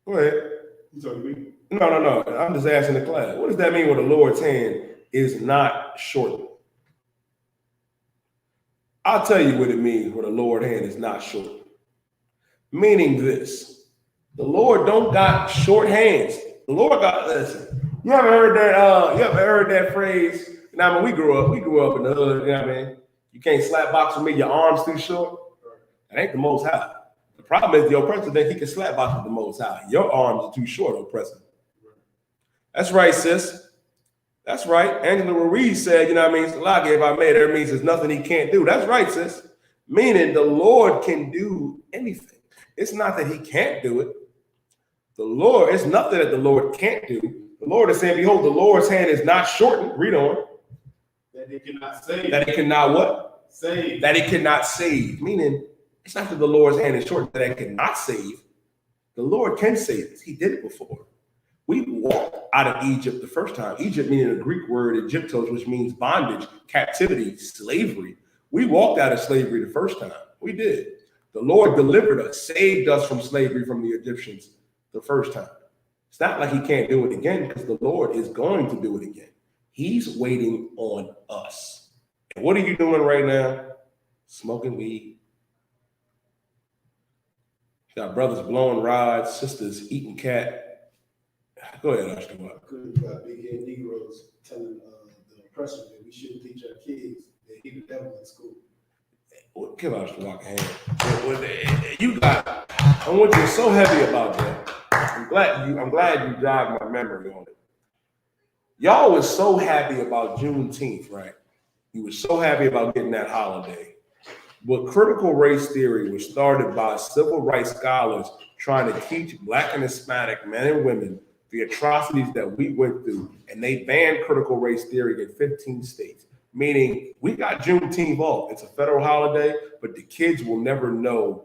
Go ahead. You talking to me? No. I'm just asking the class. What does that mean when the Lord's hand is not short? I'll tell you what it means when the Lord's hand is not short. Meaning this. The Lord don't got short hands. The Lord got, listen, you ever heard that phrase? You know what I mean? We grew up in the hood, you know what I mean? You can't slap box with me, your arm's too short. That ain't the Most High. The problem is the oppressor think he can slap box with the Most High. Your arms are too short, oppressor. That's right, sis. That's right. Angela Ruiz said, you know what I mean? Salaki, if I made it, means there's nothing he can't do. That's right, sis. Meaning the Lord can do anything. It's not that he can't do it. The Lord, it's nothing that the Lord can't do. The Lord is saying, behold, the Lord's hand is not shortened. Read on. That it cannot save. That it cannot what? Save. That it cannot save. Meaning, it's not that the Lord's hand is shortened that it cannot save. The Lord can save us. He did it before. We walked out of Egypt the first time. Egypt meaning a Greek word, Egyptos, which means bondage, captivity, slavery. We walked out of slavery the first time. We did. The Lord delivered us, saved us from slavery from the Egyptians the first time. It's not like he can't do it again because the Lord is going to do it again. He's waiting on us. And what are you doing right now? Smoking weed. Got brothers blowing rods, sisters eating cat. Go ahead, Ashton. You got big-head Negroes telling the oppressor that we shouldn't teach our kids that he the devil in school. Well, give Ashton Walker a hand. You got, I want you so heavy about that. I'm glad you jogged my memory on it. Y'all was so happy about Juneteenth, right? You were so happy about getting that holiday. But critical race theory was started by civil rights scholars trying to teach Black and Hispanic men and women the atrocities that we went through, and they banned critical race theory in 15 states, meaning we got Juneteenth off. It's a federal holiday, but the kids will never know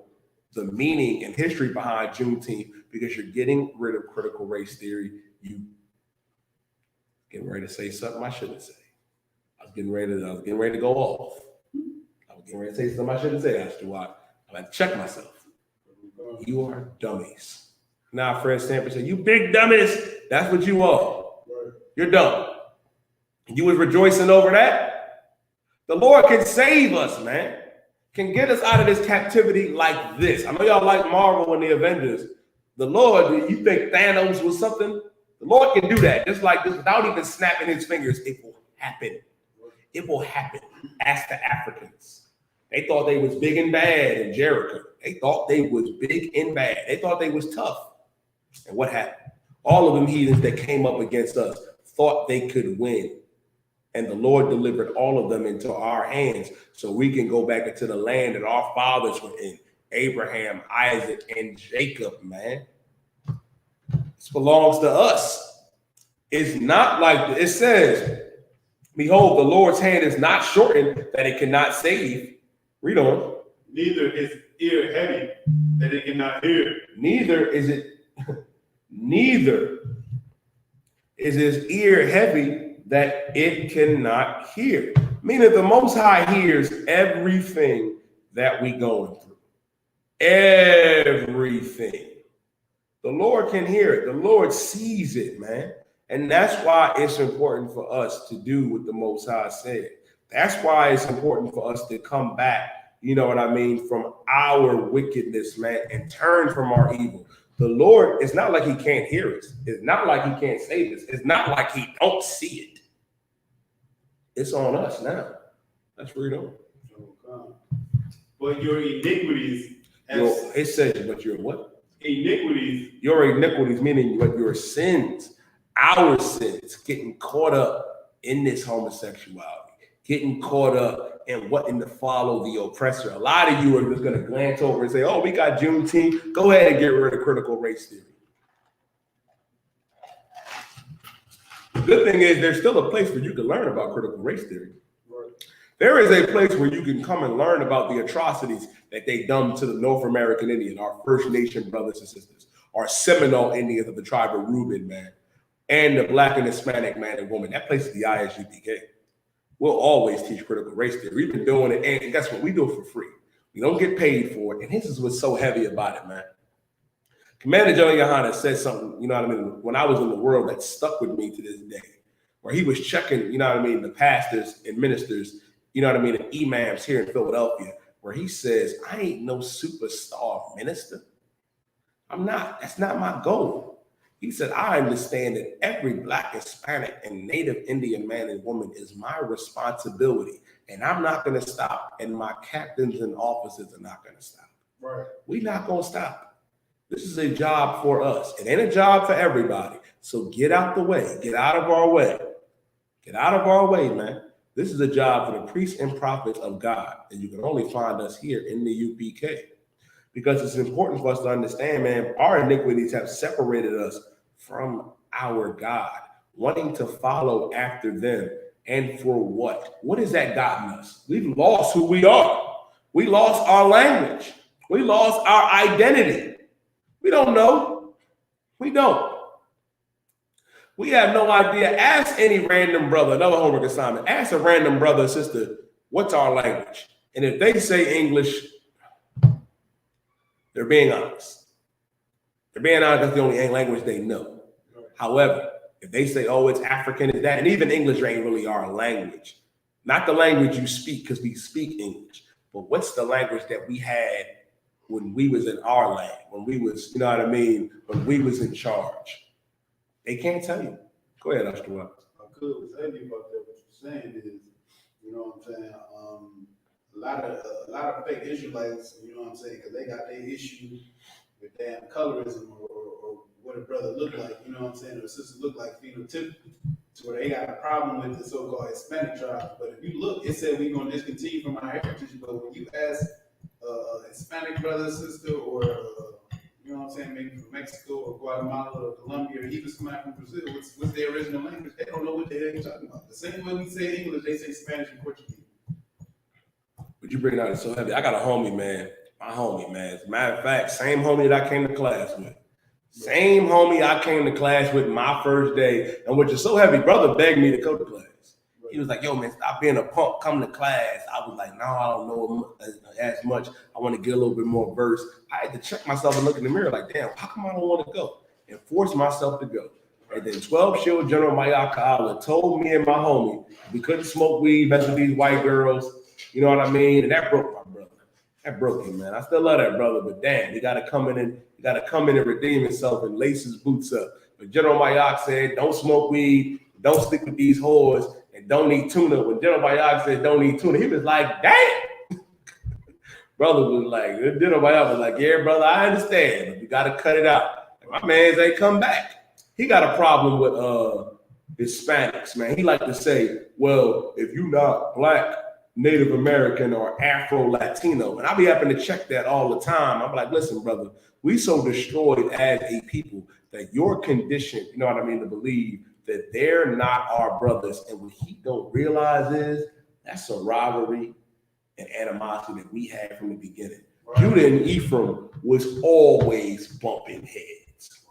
the meaning and history behind Juneteenth because you're getting rid of critical race theory. You getting ready to say something I shouldn't say. I was getting ready to go off. I was getting ready to say something I shouldn't say, Astor Watt. I had to check myself. You are dummies. Now Fred Stanford said, you big dummies. That's what you are. You're dumb. You was rejoicing over that. The Lord can save us, man. Can get us out of this captivity like this. I know y'all like Marvel and the Avengers. The Lord, you think Thanos was something? The Lord can do that. Just like this, without even snapping his fingers, it will happen. It will happen. Ask the Africans. They thought they was big and bad in Jericho. They thought they was big and bad. They thought they was tough. And what happened? All of them heathens that came up against us thought they could win. And the Lord delivered all of them into our hands so we can go back into the land that our fathers were in. Abraham, Isaac, and Jacob, man. This belongs to us. It's not like it says, behold, the Lord's hand is not shortened that it cannot save. Read on. Neither is ear heavy that it cannot hear. Neither is his ear heavy that it cannot hear. Meaning the Most High hears everything that we going through. Everything. The Lord can hear it. The Lord sees it, man. And that's why it's important for us to do what the Most High said. That's why it's important for us to come back, you know what I mean, from our wickedness, man, and turn from our evil. The Lord, it's not like he can't hear us. It's not like he can't save us. It's not like he don't see it. It's on us now. Let's read on. But your iniquities, It says, but your what? Iniquities. Your iniquities, meaning what your sins, our sins, getting caught up in this homosexuality, getting caught up in wanting to follow the oppressor. A lot of you are just going to glance over and say, oh, we got Juneteenth. Go ahead and get rid of critical race theory. The good thing is there's still a place where you can learn about critical race theory. There is a place where you can come and learn about the atrocities that they done to the North American Indian, our First Nation brothers and sisters, our Seminole Indians of the tribe of Reuben, man, and the Black and Hispanic man and woman. That place is the Isupk. We'll always teach critical race theory. We've been doing it, and guess what? We do it for free. We don't get paid for it, and this is what's so heavy about it, man. Commander Joe Yohana said something, you know what I mean, when I was in the world that stuck with me to this day, where he was checking, you know what I mean, the pastors and ministers, you know what I mean, and imams here in Philadelphia, where he says, I ain't no superstar minister. I'm not. That's not my goal. He said, I understand that every Black, Hispanic, and Native Indian man and woman is my responsibility, and I'm not going to stop, and my captains and officers are not going to stop. Right. We're not going to stop. This is a job for us. It ain't a job for everybody. So get out the way. Get out of our way. Get out of our way, man. This is a job for the priests and prophets of God. And you can only find us here in the UPK. because it's important for us to understand, man, our iniquities have separated us from our God, wanting to follow after them. And for what? What has that gotten us? We've lost who we are. We lost our language. We lost our identity. We don't know. We don't. We have no idea. Ask any random brother, another homework assignment. Ask a random brother or sister, what's our language? And if they say English, they're being honest. They're being honest, that's the only language they know. However, if they say, oh, it's African, it's that, and even English ain't really our language. Not the language you speak, because we speak English, but what's the language that we had when we was in our land, when we was, you know what I mean, when we was in charge? They can't tell you. Go ahead, Oscar. I could tell you about that. What you're saying is, you know what I'm saying, a lot of fake Israelites, you know what I'm saying, because they got their issue with damn colorism or what a brother look like, you know what I'm saying, or a sister look like phenotypically, to where they got a problem with the so-called Hispanic tribes. But if you look, it said we're going to discontinue from our heritage. But when you ask a Hispanic brother, sister, or you know what I'm saying, maybe from Mexico or Guatemala or Colombia, or even somebody from Brazil, what's their original language? They don't know what the hell you're talking about. The same way we say English, they say Spanish and Portuguese. But you bring it out, it's so heavy. I got a homie, man. My homie, man. As a matter of fact, same homie that I came to class with. Same homie I came to class with my first day, and which is so heavy, brother begged me to go to class. He was like, yo, man, stop being a punk, come to class. I was like, no, I don't know as much. I want to get a little bit more verse. I had to check myself and look in the mirror like, damn, how come I don't want to go? And force myself to go. And then 12-year-old General Mayaka told me and my homie we couldn't smoke weed, mess with these white girls. You know what I mean? And that broke my brother. That broke him, man. I still love that brother, but damn, he got to come in and redeem himself and lace his boots up. But General Mayak said, don't smoke weed, don't stick with these whores, and don't eat tuna. When General Mayak said, don't eat tuna, he was like, damn. Brother was like, General Mayak was like, yeah, brother, I understand, but you got to cut it out. And my man's ain't come back. He got a problem with Hispanics, man. He like to say, well, if you not black, Native American or Afro-Latino. And I be having to check that all the time. I'm like, listen, brother, we so destroyed as a people that your condition, you know what I mean, to believe that they're not our brothers. And what he don't realize is that's a rivalry and animosity that we had from the beginning. Right. Judah and Ephraim was always bumping heads.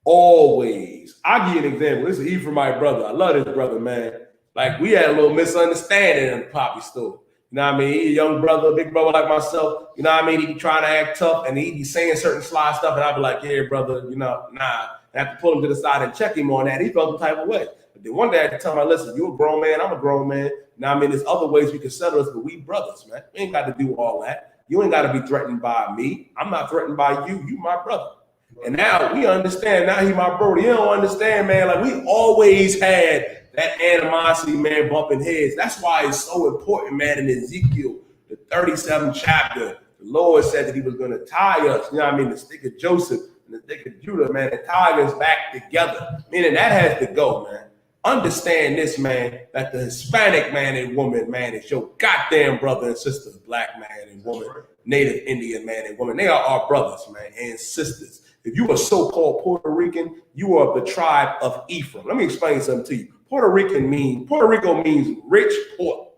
Always. I'll give you an example. This is Ephraimite brother. I love this brother, man. Like, we had a little misunderstanding in the poppy store. You know what I mean? He a young brother, big brother like myself. You know what I mean? He be trying to act tough, and he be saying certain sly stuff, and I'd be like, yeah, brother, you know, nah. I have to pull him to the side and check him on that. He felt the type of way. But then one day I had to tell him, listen, you're a grown man, I'm a grown man. Now, I mean, there's other ways we can settle us, but we brothers, man. We ain't got to do all that. You ain't got to be threatened by me. I'm not threatened by you. You my brother. And now we understand. Now he my brother. You don't understand, man. Like, we always had that animosity, man, bumping heads. That's why it's so important, man, in Ezekiel, the 37th chapter, the Lord said that he was going to tie us, you know what I mean, the stick of Joseph and the stick of Judah, man, and tie us back together. Meaning that has to go, man. Understand this, man, that the Hispanic man and woman, man, is your goddamn brother and sister, black man and woman, Native Indian man and woman. They are our brothers, man, and sisters. If you are so-called Puerto Rican, you are of the tribe of Ephraim. Let me explain something to you. Puerto Rico means rich port.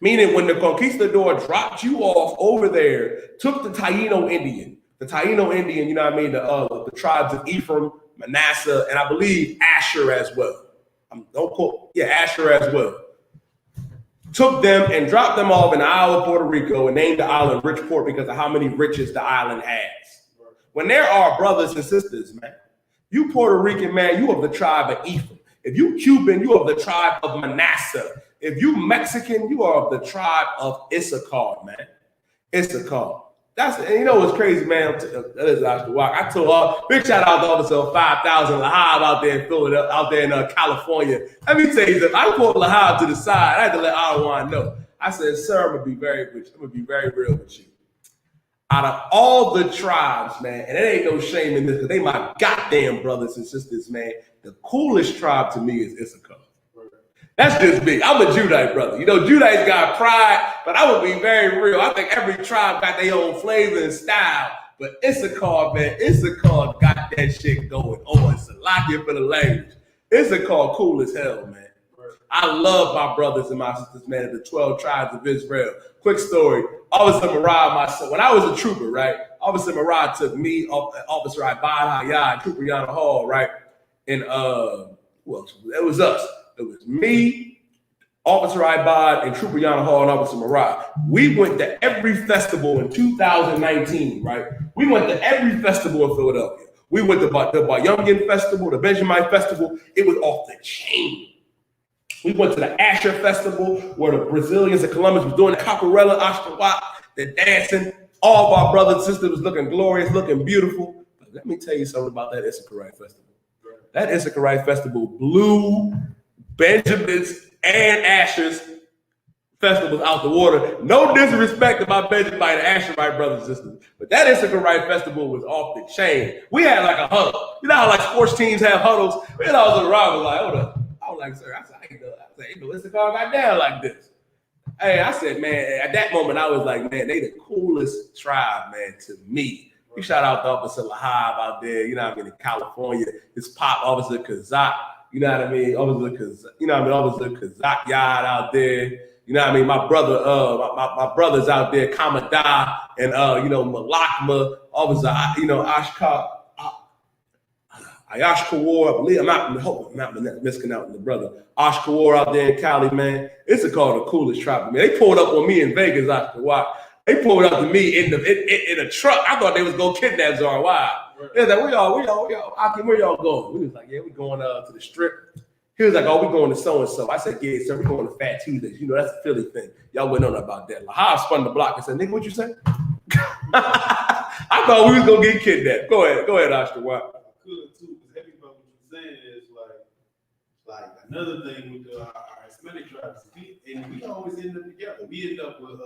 Meaning when the conquistador dropped you off over there, took the Taino Indian, you know what I mean, the tribes of Ephraim, Manasseh, and I believe Asher as well. Asher as well. Took them and dropped them off in the island of Puerto Rico and named the island Richport because of how many riches the island has. When there are brothers and sisters, man, you Puerto Rican, man, you of the tribe of Ephraim. If you Cuban, you of the tribe of Manasseh. If you Mexican, you are of the tribe of Isupk, man. Isupk. And you know what's crazy, man? That is Oscar Walk. I told big shout out to Officer 5,000 Lahab out there in Philadelphia, out there in California. Let me tell you something. I pulled Lahab to the side. I had to let Arwan know. I said, sir, I'm gonna be very real with you. Out of all the tribes, man, and it ain't no shame in this, because they my goddamn brothers and sisters, man. The coolest tribe to me is Isupk. That's just me. I'm a Judite brother. You know, Judites got pride, but I would be very real. I think every tribe got their own flavor and style. But Isupk, man, Isupk got that shit going on. Salakia for the language. Isupk cool as hell, man. I love my brothers and my sisters, man, of the 12 tribes of Israel. Quick story. Officer Marad, my son, when I was a trooper, right? Officer Marad took me, Officer Ibad Hayat, Trooper Yana Hall, right? And who else? It was us. It was me, Officer Ibad, and Trooper Yana Hall and Officer Marad. We went to every festival in 2019, right? We went to every festival in Philadelphia. We went to the Bayungan Festival, the Benjamin Festival. It was off the chain. We went to the Asher Festival where the Brazilians and Columbus was doing the capoeira, Ashkawat, the dancing. All of our brothers and sisters was looking glorious, looking beautiful. But let me tell you something about that Issaquah Festival. That Issaquah Festival blew Benjamin's and Asher's festivals out the water. No disrespect to my Benjamin and Asherite brothers and sisters, but that Issaquah Festival was off the chain. We had like a huddle. You know how like sports teams have huddles? And I was around, like, hold up. I was like, sir, I said, Issaquah got down like this. Hey, I said, man, at that moment, I was like, man, they the coolest tribe, man, to me. We shout out to Officer Lahab out there, you know what I mean, in California. His pop, Officer Kazak, you know what I mean? Officer Kazak Yard out there. You know what I mean? My brother, my brothers out there, Kamadah and Malakma, Officer, Ashkar. Ayash Kawar, I believe, I'm not miscounting the brother. Ash Kawar out there in Cali, man. It's called the coolest tribe. Man, they pulled up on me in Vegas, Ash Kawar. They pulled up to me in a truck. I thought they was gonna kidnap Zara Wild. They was like, where y'all going? We was like, yeah, we going to the strip. He was like, oh, we going to so-and-so. I said, yeah, sir, we going to Fat Tuesdays. You know, that's a Philly thing. Y'all wouldn't know about that. Lahab spun the block and said, nigga, what you say? I thought we was gonna get kidnapped. Go ahead, Ash Kawar. Good too, because heavy about what you're saying is like another thing with our Hispanic tribes. We always end up together. We end up with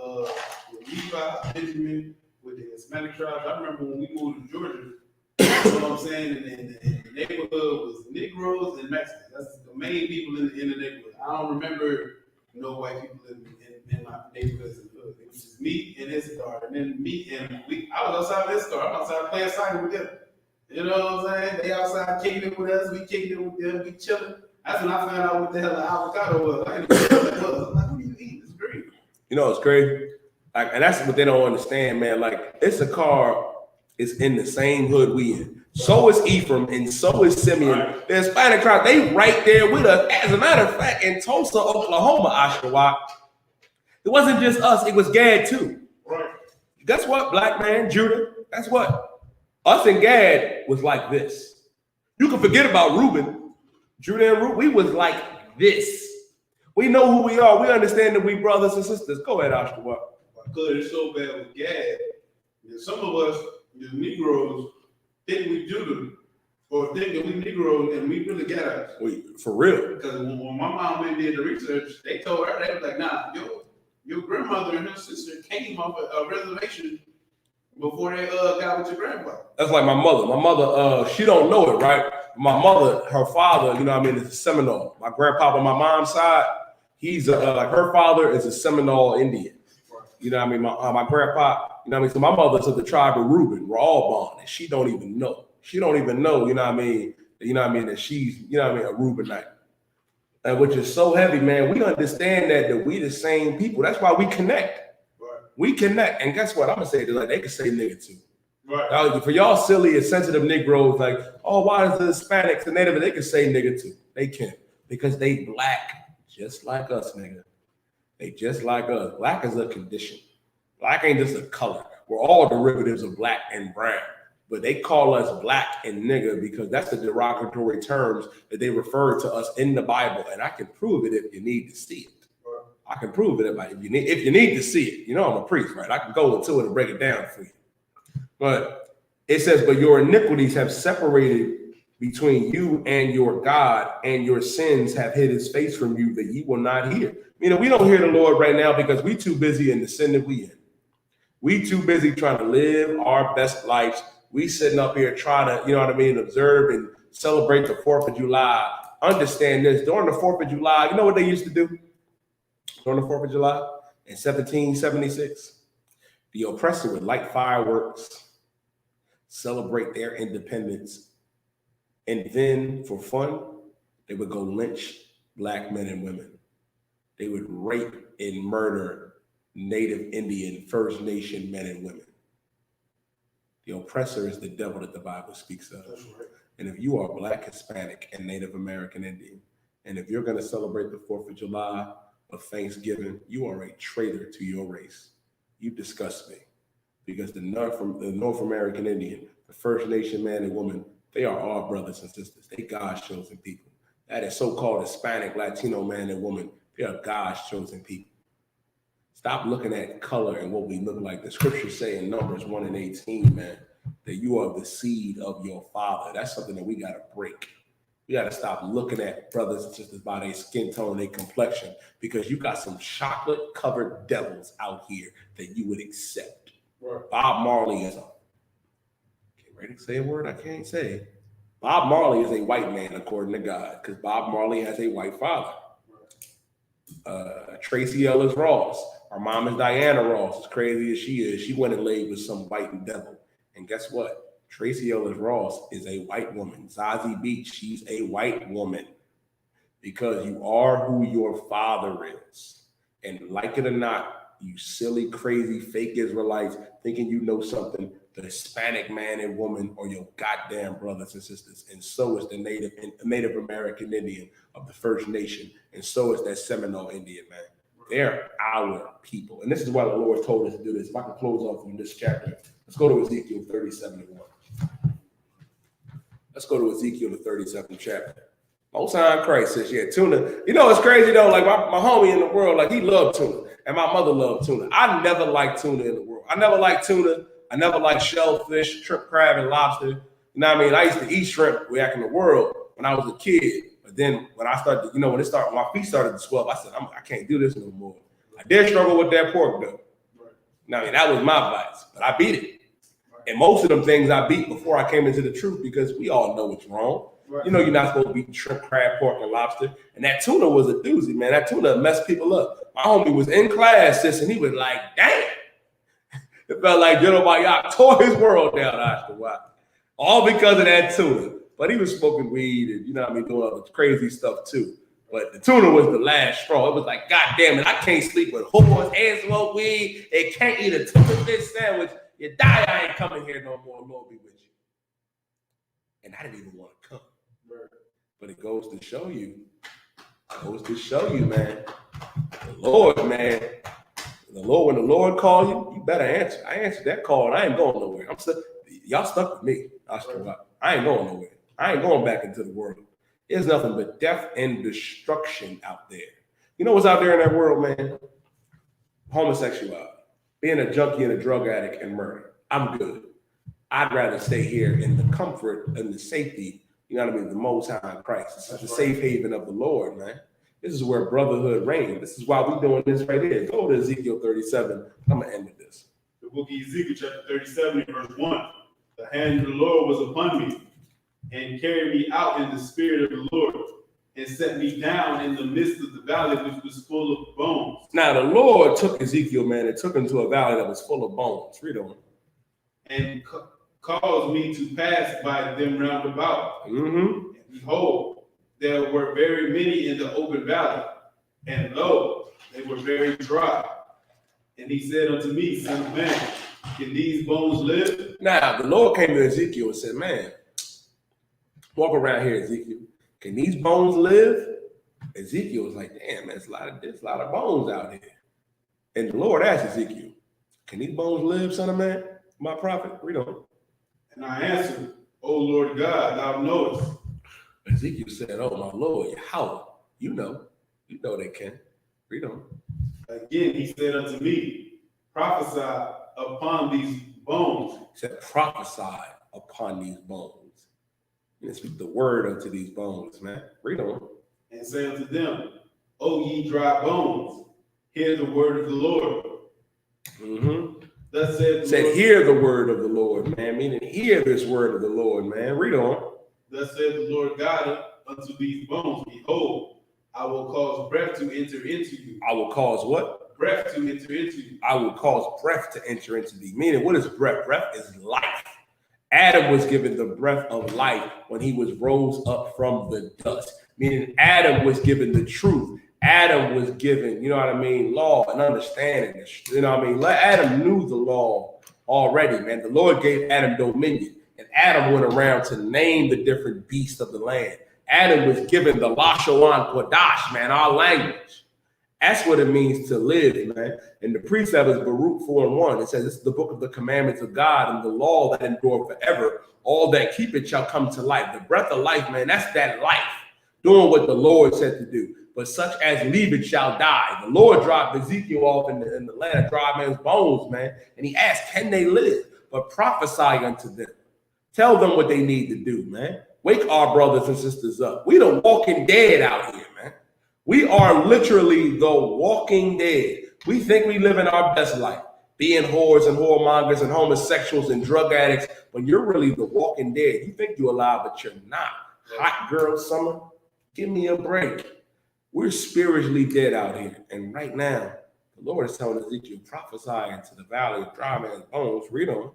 Levi, Benjamin, with the Hispanic tribes. I remember when we moved to Georgia. You know what I'm saying? And the neighborhood was Negroes and Mexicans. That's the main people in the neighborhood. I don't remember no white people in my neighborhoods and hood. It was just me and Issaquah, and then me and I was outside of Issaquah. I'm outside playing soccer with them. You know what I'm saying? They outside kicking it with us. We kicking it with them. We chilling. That's when I found out what the hell an avocado was. I didn't know what it was. I'm like, what do you eat? It's green. You know, it's crazy. Like, and that's what they don't understand, man. Like, Issaquah is in the same hood we in. So is Ephraim, and so is Simeon. Right. The Hispanic tribe, they right there with us. As a matter of fact, in Tulsa, Oklahoma, Ashkawat, it wasn't just us, it was Gad too. Right. Guess what, black man, Judah? Guess what? Us and Gad was like this. You can forget about Reuben. Judah and Reuben, we was like this. We know who we are. We understand that we brothers and sisters. Go ahead, Ashkawat. Because it's so bad with Gad. Some of us, the Negroes, think we Judah, or think that we Negroes and we really got us. Wait, for real? Because when my mom went and did the research, they told her, they was like, nah, your grandmother and her sister came off a reservation before they got with your grandpa. That's like my mother. My mother, she don't know it, right? My mother, her father, you know what I mean, is a Seminole. My grandpa on my mom's side, he's like her father is a Seminole Indian. You know what I mean? My grandpa, you know what I mean? So my mother's of the tribe of Reuben. We're all born, and she don't even know. She don't even know, you know what I mean? You know what I mean? That she's, you know what I mean, a Reubenite. And which is so heavy, man. We understand that we the same people. That's why we connect. Right. We connect. And guess what? I'm gonna say that like they can say nigga too. Right. Now, for y'all silly and sensitive Negroes, like, oh, why is the Hispanics and Native? They can say nigga too. They can. Because they black, just like us, nigga. They just like us. Black is a condition. Black ain't just a color. We're all derivatives of black and brown. But they call us black and nigga because that's the derogatory terms that they refer to us in the Bible. And I can prove it if you need to see it. I can prove it if you need to see it. You know I'm a priest, right? I can go into it and break it down for you. But it says, but your iniquities have separated between you and your God, and your sins have hid his face from you that ye will not hear. You know, we don't hear the Lord right now because we too busy in the sin that we in. We too busy trying to live our best lives. We sitting up here trying to, you know what I mean, observe and celebrate the 4th of July understand this. During the 4th of July, you know what they used to do? During the 4th of July in 1776, the oppressor would light fireworks, celebrate their independence, and then for fun, they would go lynch Black men and women. They would rape and murder Native Indian, First Nation men and women. The oppressor is the devil that the Bible speaks of. Right. And if you are Black, Hispanic, and Native American Indian, and if you're going to celebrate the 4th of July or Thanksgiving, you are a traitor to your race. You disgust me. Because the North American Indian, the First Nation man and woman, they are all brothers and sisters. They God's chosen people. That is so-called Hispanic, Latino man and woman, they are God's chosen people. Stop looking at color and what we look like. The scriptures say in Numbers 1:18, man, that you are the seed of your father. That's something that we got to break. We got to stop looking at brothers and sisters by their skin tone, their complexion, because you got some chocolate-covered devils out here that you would accept. Right. Bob Marley is a... Get ready to say a word I can't say. Bob Marley is a white man, according to God, because Bob Marley has a white father. Tracy Ellis Ross, our mom is Diana Ross, as crazy as she is, she went and laid with some white devil. And guess what? Tracy Ellis Ross is a white woman. Zazie Beetz, she's a white woman. Because you are who your father is. And like it or not, you silly, crazy, fake Israelites thinking you know something, the Hispanic man and woman are your goddamn brothers and sisters. And so is the Native American Indian of the First Nation. And so is that Seminole Indian, man. They're our people. And this is why the Lord told us to do this. If I can close off on this chapter, let's go to Ezekiel 37:1. Let's go to Ezekiel, the 37th chapter. Most High Christ says, yeah, tuna. You know, it's crazy though. Like my homie in the world, like he loved tuna. And my mother loved tuna. I never liked tuna in the world. I never liked tuna. I never liked shellfish, shrimp, crab, and lobster. You know what I mean? I used to eat shrimp back in the world when I was a kid. But then when I started, you know, when my feet started to swell, I said, I can't do this no more. I did struggle with that pork though. Now, I mean, that was my vice, but I beat it. And most of them things I beat before I came into the truth because we all know it's wrong. Right. You know, you're not supposed to beat shrimp, crab, pork, and lobster. And that tuna was a doozy, man. That tuna messed people up. My homie was in class, sis, and he was like, damn. It felt like General Bayak tore his world down after a while. All because of that tuna. But he was smoking weed and, you know what I mean, doing other crazy stuff too. But the tuna was the last straw. It was like, God damn it, I can't sleep with whores and smoke weed. They can't eat a tuna fish sandwich. You die, I ain't coming here no more. Lord be with you. And I didn't even want to come. But it goes to show you, man. The Lord, man. When the Lord calls you, you better answer. I answered that call, and I ain't going nowhere. Y'all stuck with me. I ain't going nowhere. I ain't going back into the world. There's nothing but death and destruction out there. You know what's out there in that world, man? Homosexuality, being a junkie and a drug addict and murder. I'm good. I'd rather stay here in the comfort and the safety, you know what I mean, the Most High Christ. This is the safe haven of the Lord, man. This is where brotherhood reigns. This is why we're doing this right here. Go to Ezekiel 37. I'm going to end with this. The book of Ezekiel, chapter 37, verse 1. The hand of the Lord was upon me and carried me out in the spirit of the Lord and set me down in the midst of the valley, which was full of bones. Now, the Lord took Ezekiel, man, and took him to a valley that was full of bones. Read on. And caused me to pass by them round about. Mm-hmm. And behold, there were very many in the open valley, and lo, they were very dry. And he said unto me, Son of man, can these bones live? Now, the Lord came to Ezekiel and said, man, walk around here, Ezekiel. Can these bones live? Ezekiel was like, damn, there's a lot of bones out here. And the Lord asked Ezekiel, can these bones live, son of man? My prophet, read on. And I answered, O Lord God, thou knowest. Ezekiel said, oh, my Lord, how? You know they can. Read on. Again, he said unto me, prophesy upon these bones. He said, prophesy upon these bones. You speak the word unto these bones, man. Read on. And say unto them, O ye dry bones, hear the word of the Lord. Mm-hmm. Thus said the Lord, hear the word of the Lord, man. Meaning, hear this word of the Lord, man. Read on. Thus said the Lord God unto these bones, behold, I will cause breath to enter into you. I will cause what? Breath to enter into you. I will cause breath to enter into thee. Meaning, what is breath? Breath is life. Adam was given the breath of life when he was rose up from the dust. Meaning, Adam was given the truth. Adam was given, you know what I mean, law and understanding. You know what I mean? Adam knew the law already, man. The Lord gave Adam dominion. And Adam went around to name the different beasts of the land. Adam was given the Lashawan Kodash, man, our language. That's what it means to live, man. And the precept is Baruch 4:1. It says, this is the book of the commandments of God and the law that endure forever. All that keep it shall come to life. The breath of life, man, that's that life. Doing what the Lord said to do. But such as leave it shall die. The Lord dropped Ezekiel off in the land of dry man's bones, man. And he asked, can they live? But prophesy unto them. Tell them what they need to do, man. Wake our brothers and sisters up. We the walking dead out here, man. We are literally the walking dead. We think we live in our best life, being whores and whoremongers and homosexuals and drug addicts, but you're really the walking dead. You think you're alive, but you're not. Hot girl summer, give me a break. We're spiritually dead out here. And right now, the Lord is telling Ezekiel, prophesy into the valley of dry man's bones. Read on.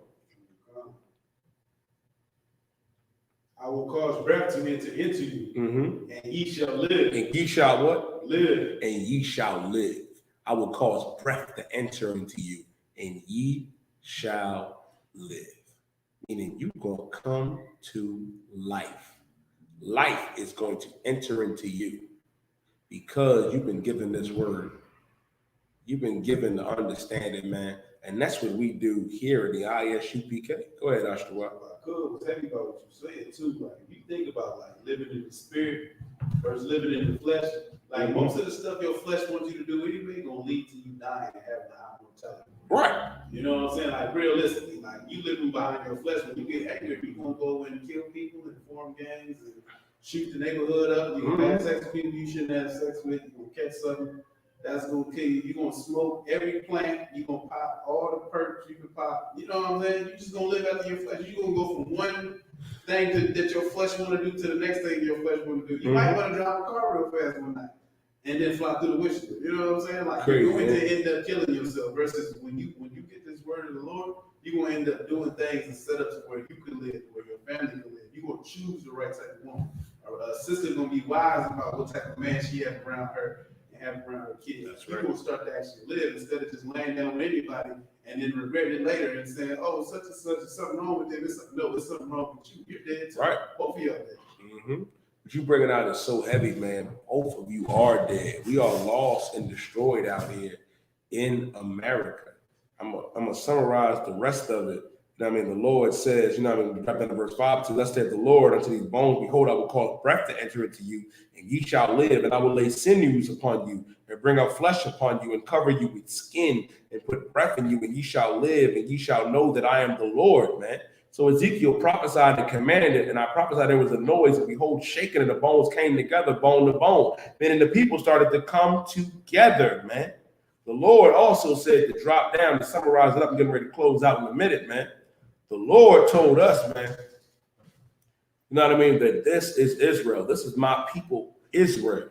I will cause breath to enter into you, and ye shall live. And ye shall what? Live. And ye shall live. I will cause breath to enter into you, and ye shall live. Meaning you're going to come to life. Life is going to enter into you because you've been given this word. You've been given the understanding, man. And that's what we do here at the Isupk. Go ahead, Ashtawa. Cool. Tell you about what you said too. Like if you think about like living in the spirit versus living in the flesh, like most of the stuff your flesh wants you to do anyway gonna lead to you dying and having the immortality. Right. You know what I'm saying? Like realistically, like you living behind your flesh, when you get angry, you gonna go and kill people and form gangs and shoot the neighborhood up. You gonna have sex with people you shouldn't have sex with. You gonna catch something that's gonna kill you. You're gonna smoke every plant. You're gonna pop all the perks you can pop. You know what I'm saying? You're just gonna live after your flesh. You're gonna go from one thing that your flesh want to do to the next thing your flesh want to do. You might want to drive a car real fast one night and then fly through the windshield. You know what I'm saying? Like you're going to end up killing yourself. Versus when you get this word of the Lord, you're gonna end up doing things and set up to where you can live, where your family can live. You're gonna choose the right type of woman. A sister gonna be wise about what type of man she has around her. Have around her kids. That's right. People will start to actually live instead of just laying down with anybody and then regretting it later and saying, "Oh, such and such, is something wrong with them." No, there's something wrong with you. You're dead too. Right. Both of y'all dead. What you bringing out is so heavy, man. Both of you are dead. We are lost and destroyed out here in America. I'm gonna summarize the rest of it. You know what I mean? The Lord says, you know what I mean? Drop down to verse 5. So thus saith the Lord unto these bones, behold, I will cause breath to enter into you, and ye shall live, and I will lay sinews upon you, and bring up flesh upon you, and cover you with skin, and put breath in you, and ye shall live, and ye shall know that I am the Lord, man. So Ezekiel prophesied and commanded it, and I prophesied there was a noise, and behold, shaking, and the bones came together, bone to bone. Then the people started to come together, man. The Lord also said to drop down, to summarize it up, and getting ready to close out in a minute, man. The Lord told us, man, you know what I mean, that this is Israel. This is my people, Israel,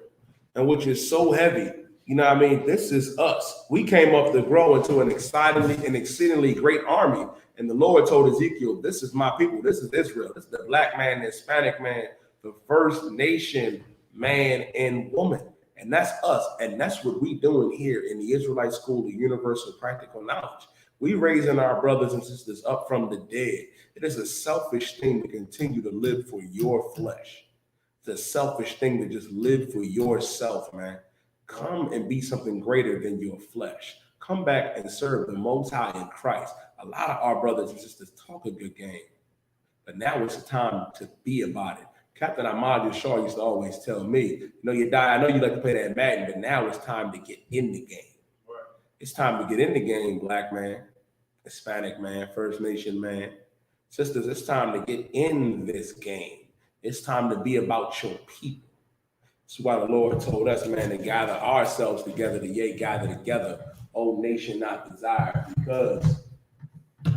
and which is so heavy. You know what I mean? This is us. We came up to grow into an exceedingly great army. And the Lord told Ezekiel, this is my people. This is Israel. This is the black man, the Hispanic man, the first nation man and woman. And that's us. And that's what we doing here in the Israelite School of Universal Practical Knowledge. We raising our brothers and sisters up from the dead. It is a selfish thing to continue to live for your flesh. It's a selfish thing to just live for yourself, man. Come and be something greater than your flesh. Come back and serve the Most High in Christ. A lot of our brothers and sisters talk a good game, but now it's time to be about it. Captain Ahmad Shaw used to always tell me, you know, I know you like to play that Madden, but now it's time to get in the game. It's time to get in the game, black man, Hispanic man, First Nation man. Sisters, it's time to get in this game. It's time to be about your people. That's why the Lord told us, man, to gather ourselves together, to yea, gather together, O nation not desire, because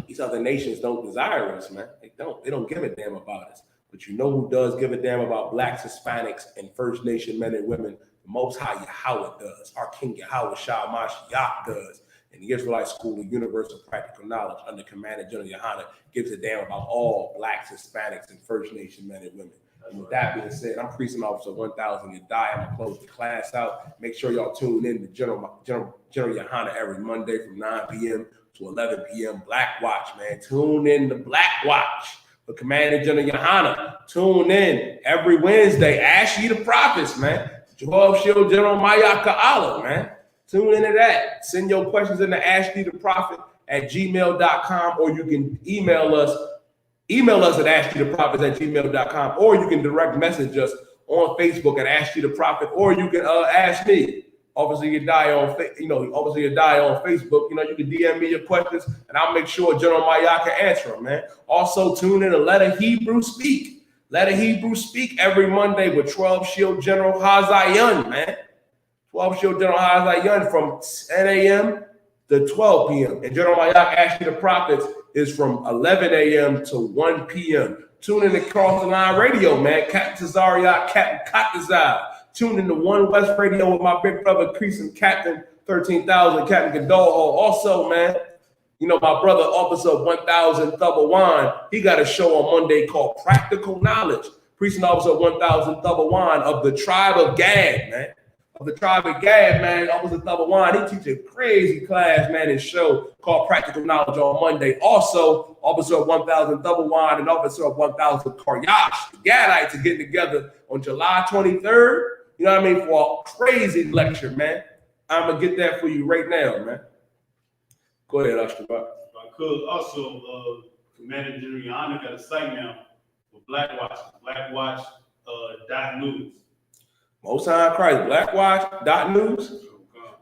these other nations don't desire us, man. They don't give a damn about us. But you know who does give a damn about blacks, Hispanics, and First Nation men and women? The Most High Yahweh does. Our King Yahweh Shah Mashiach does. And the Israelite School of Universal Practical Knowledge under Commander General Yohana gives a damn about all blacks, Hispanics, and First Nation men and women. And with that being said, I'm Precinct Officer 1000 Yadai. I'm going to close the class out. Make sure y'all tune in to General Yohana every Monday from 9 p.m. to 11 p.m. Black Watch, man. Tune in to Black Watch for Commander General Yohana. Tune in every Wednesday. Ask Ye the Prophets, man. Joel Shield General Mayaka Allah, man. Tune into that. Send your questions in to ashleytheprophet@gmail.com, or you can email us at ashleytheprophet@gmail.com, or you can direct message us on Facebook at Ashley the Prophet, or you can ask me. Obviously, you die on Facebook. You can DM me your questions, and I'll make sure General Maya can answer them, man. Also, tune in to Let a Hebrew Speak. Let a Hebrew Speak every Monday with 12 Shield General Hazayan, man. 12 Shield General Hazayan from 10 a.m. to 12 p.m. And General Maya Ashley the Prophets is from 11 a.m. to 1 p.m. Tune in to Cross the Line Radio, man. Captain Tazariak, Captain Katazar. Tune in to One West Radio with my big brother, Creasing Captain 13,000, Captain Gadolho. Also, man, my brother, Officer 1000 Thubawan, he got a show on Monday called Practical Knowledge. Precinct Officer 1000 Thubawan of the Tribe of Gad, man. Of the Tribe of Gad, man. Officer Thubawan, he teaches a crazy class, man, his show called Practical Knowledge on Monday. Also, Officer 1000 Thubawan and Officer 1000 Karyash, the Gadites are getting together on July 23rd. You know what I mean? For a crazy lecture, man. I'm going to get that for you right now, man. Go ahead, Ashtabak. If I could, also, Commander General Yohana got a site now for Blackwatch, blackwatch.news. Most High Christ, blackwatch.news.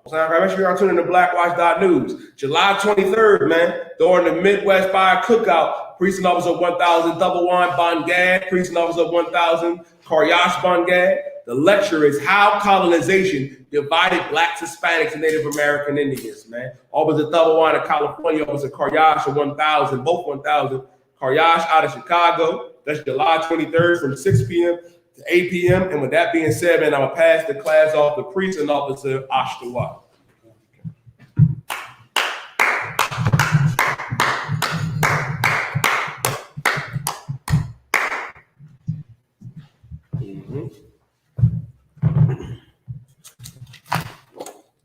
Most High Christ, make sure y'all tune in to blackwatch.news. July 23rd, man, during the Midwest Fire Cookout, Precinct Officer 1000 Thubawan Bangad, Precinct Officer 1000 Karyash Bangad. The lecture is How Colonization Divided Blacks, Hispanics, and Native American Indians, man. Officer Thubawan of California, Officer Karyash of 1000, both 1000. Karyash out of Chicago. That's July 23rd from 6 p.m. to 8 p.m. And with that being said, man, I'm going to pass the class off to Precinct Officer Ashtawat.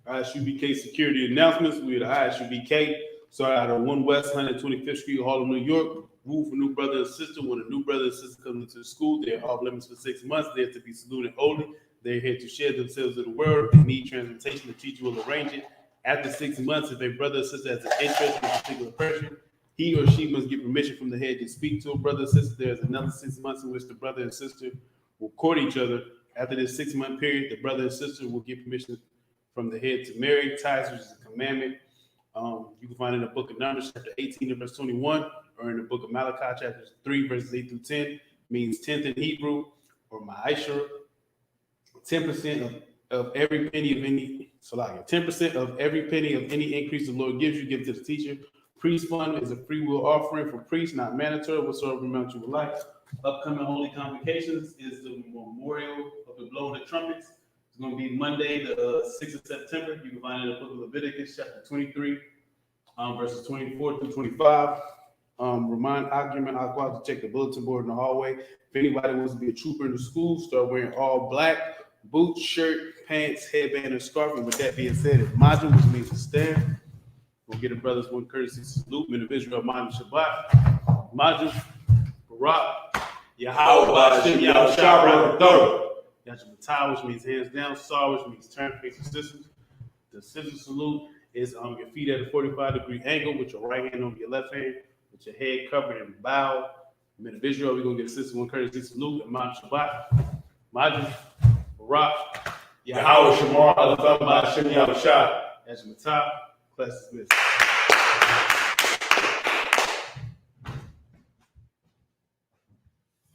ISUBK security announcements. We are the ISUBK. Started out of 1 West 125th Street, Harlem, New York. Rule for new brother and sister. When a new brother and sister come into the school, they're off limits for 6 months. They're to be saluted holy. They're here to share themselves with the world. They need transportation. The teacher will arrange it. After 6 months, if a brother or sister has an interest in a particular person, he or she must get permission from the head to speak to a brother or sister. There's another 6 months in which the brother and sister will court each other. After this 6 month period, the brother and sister will get permission from the head to marry. Ties, which is a commandment. You can find it in the book of Numbers, chapter 18 and verse 21, or in the book of Malachi, chapter 3, verses 8 through 10, means 10th in Hebrew, or Ma'asher. 10% of every penny of any, 10% of every penny of any increase the Lord gives you, give to the teacher. Priest fund is a free will offering for priests, not mandatory, whatsoever amount you would like. Upcoming holy convocations is the memorial of the blowing of trumpets. It's going to be Monday, the 6th of September. You can find it in the book of Leviticus, chapter 23, verses 24 through 25. Remind argument, I'll go out to check the bulletin board in the hallway. If anybody wants to be a trooper in the school, start wearing all black, boots, shirt, pants, headband, and scarf. And with that being said, it's Majum, which means to stand. We'll get the brothers one courtesy salute. Men of Israel, Majum Shabbat. Majum, Barak, Yahweh, Bashem, Yahweh, Shabbat, Thorough. Yachmatah, which means hands down. Sar, which means turn face the sisters. The sister salute is your feet at a 45-degree angle with your right hand on your left hand, with your head covered and bowed. Men of Israel, we're going to get a sister one courtesy salute and Mount Shabbat. Majum, Barak, Yahweh, Shamar, Alabama, Hashem, Yahweh, Shah. Yachmatah, class is dismissed.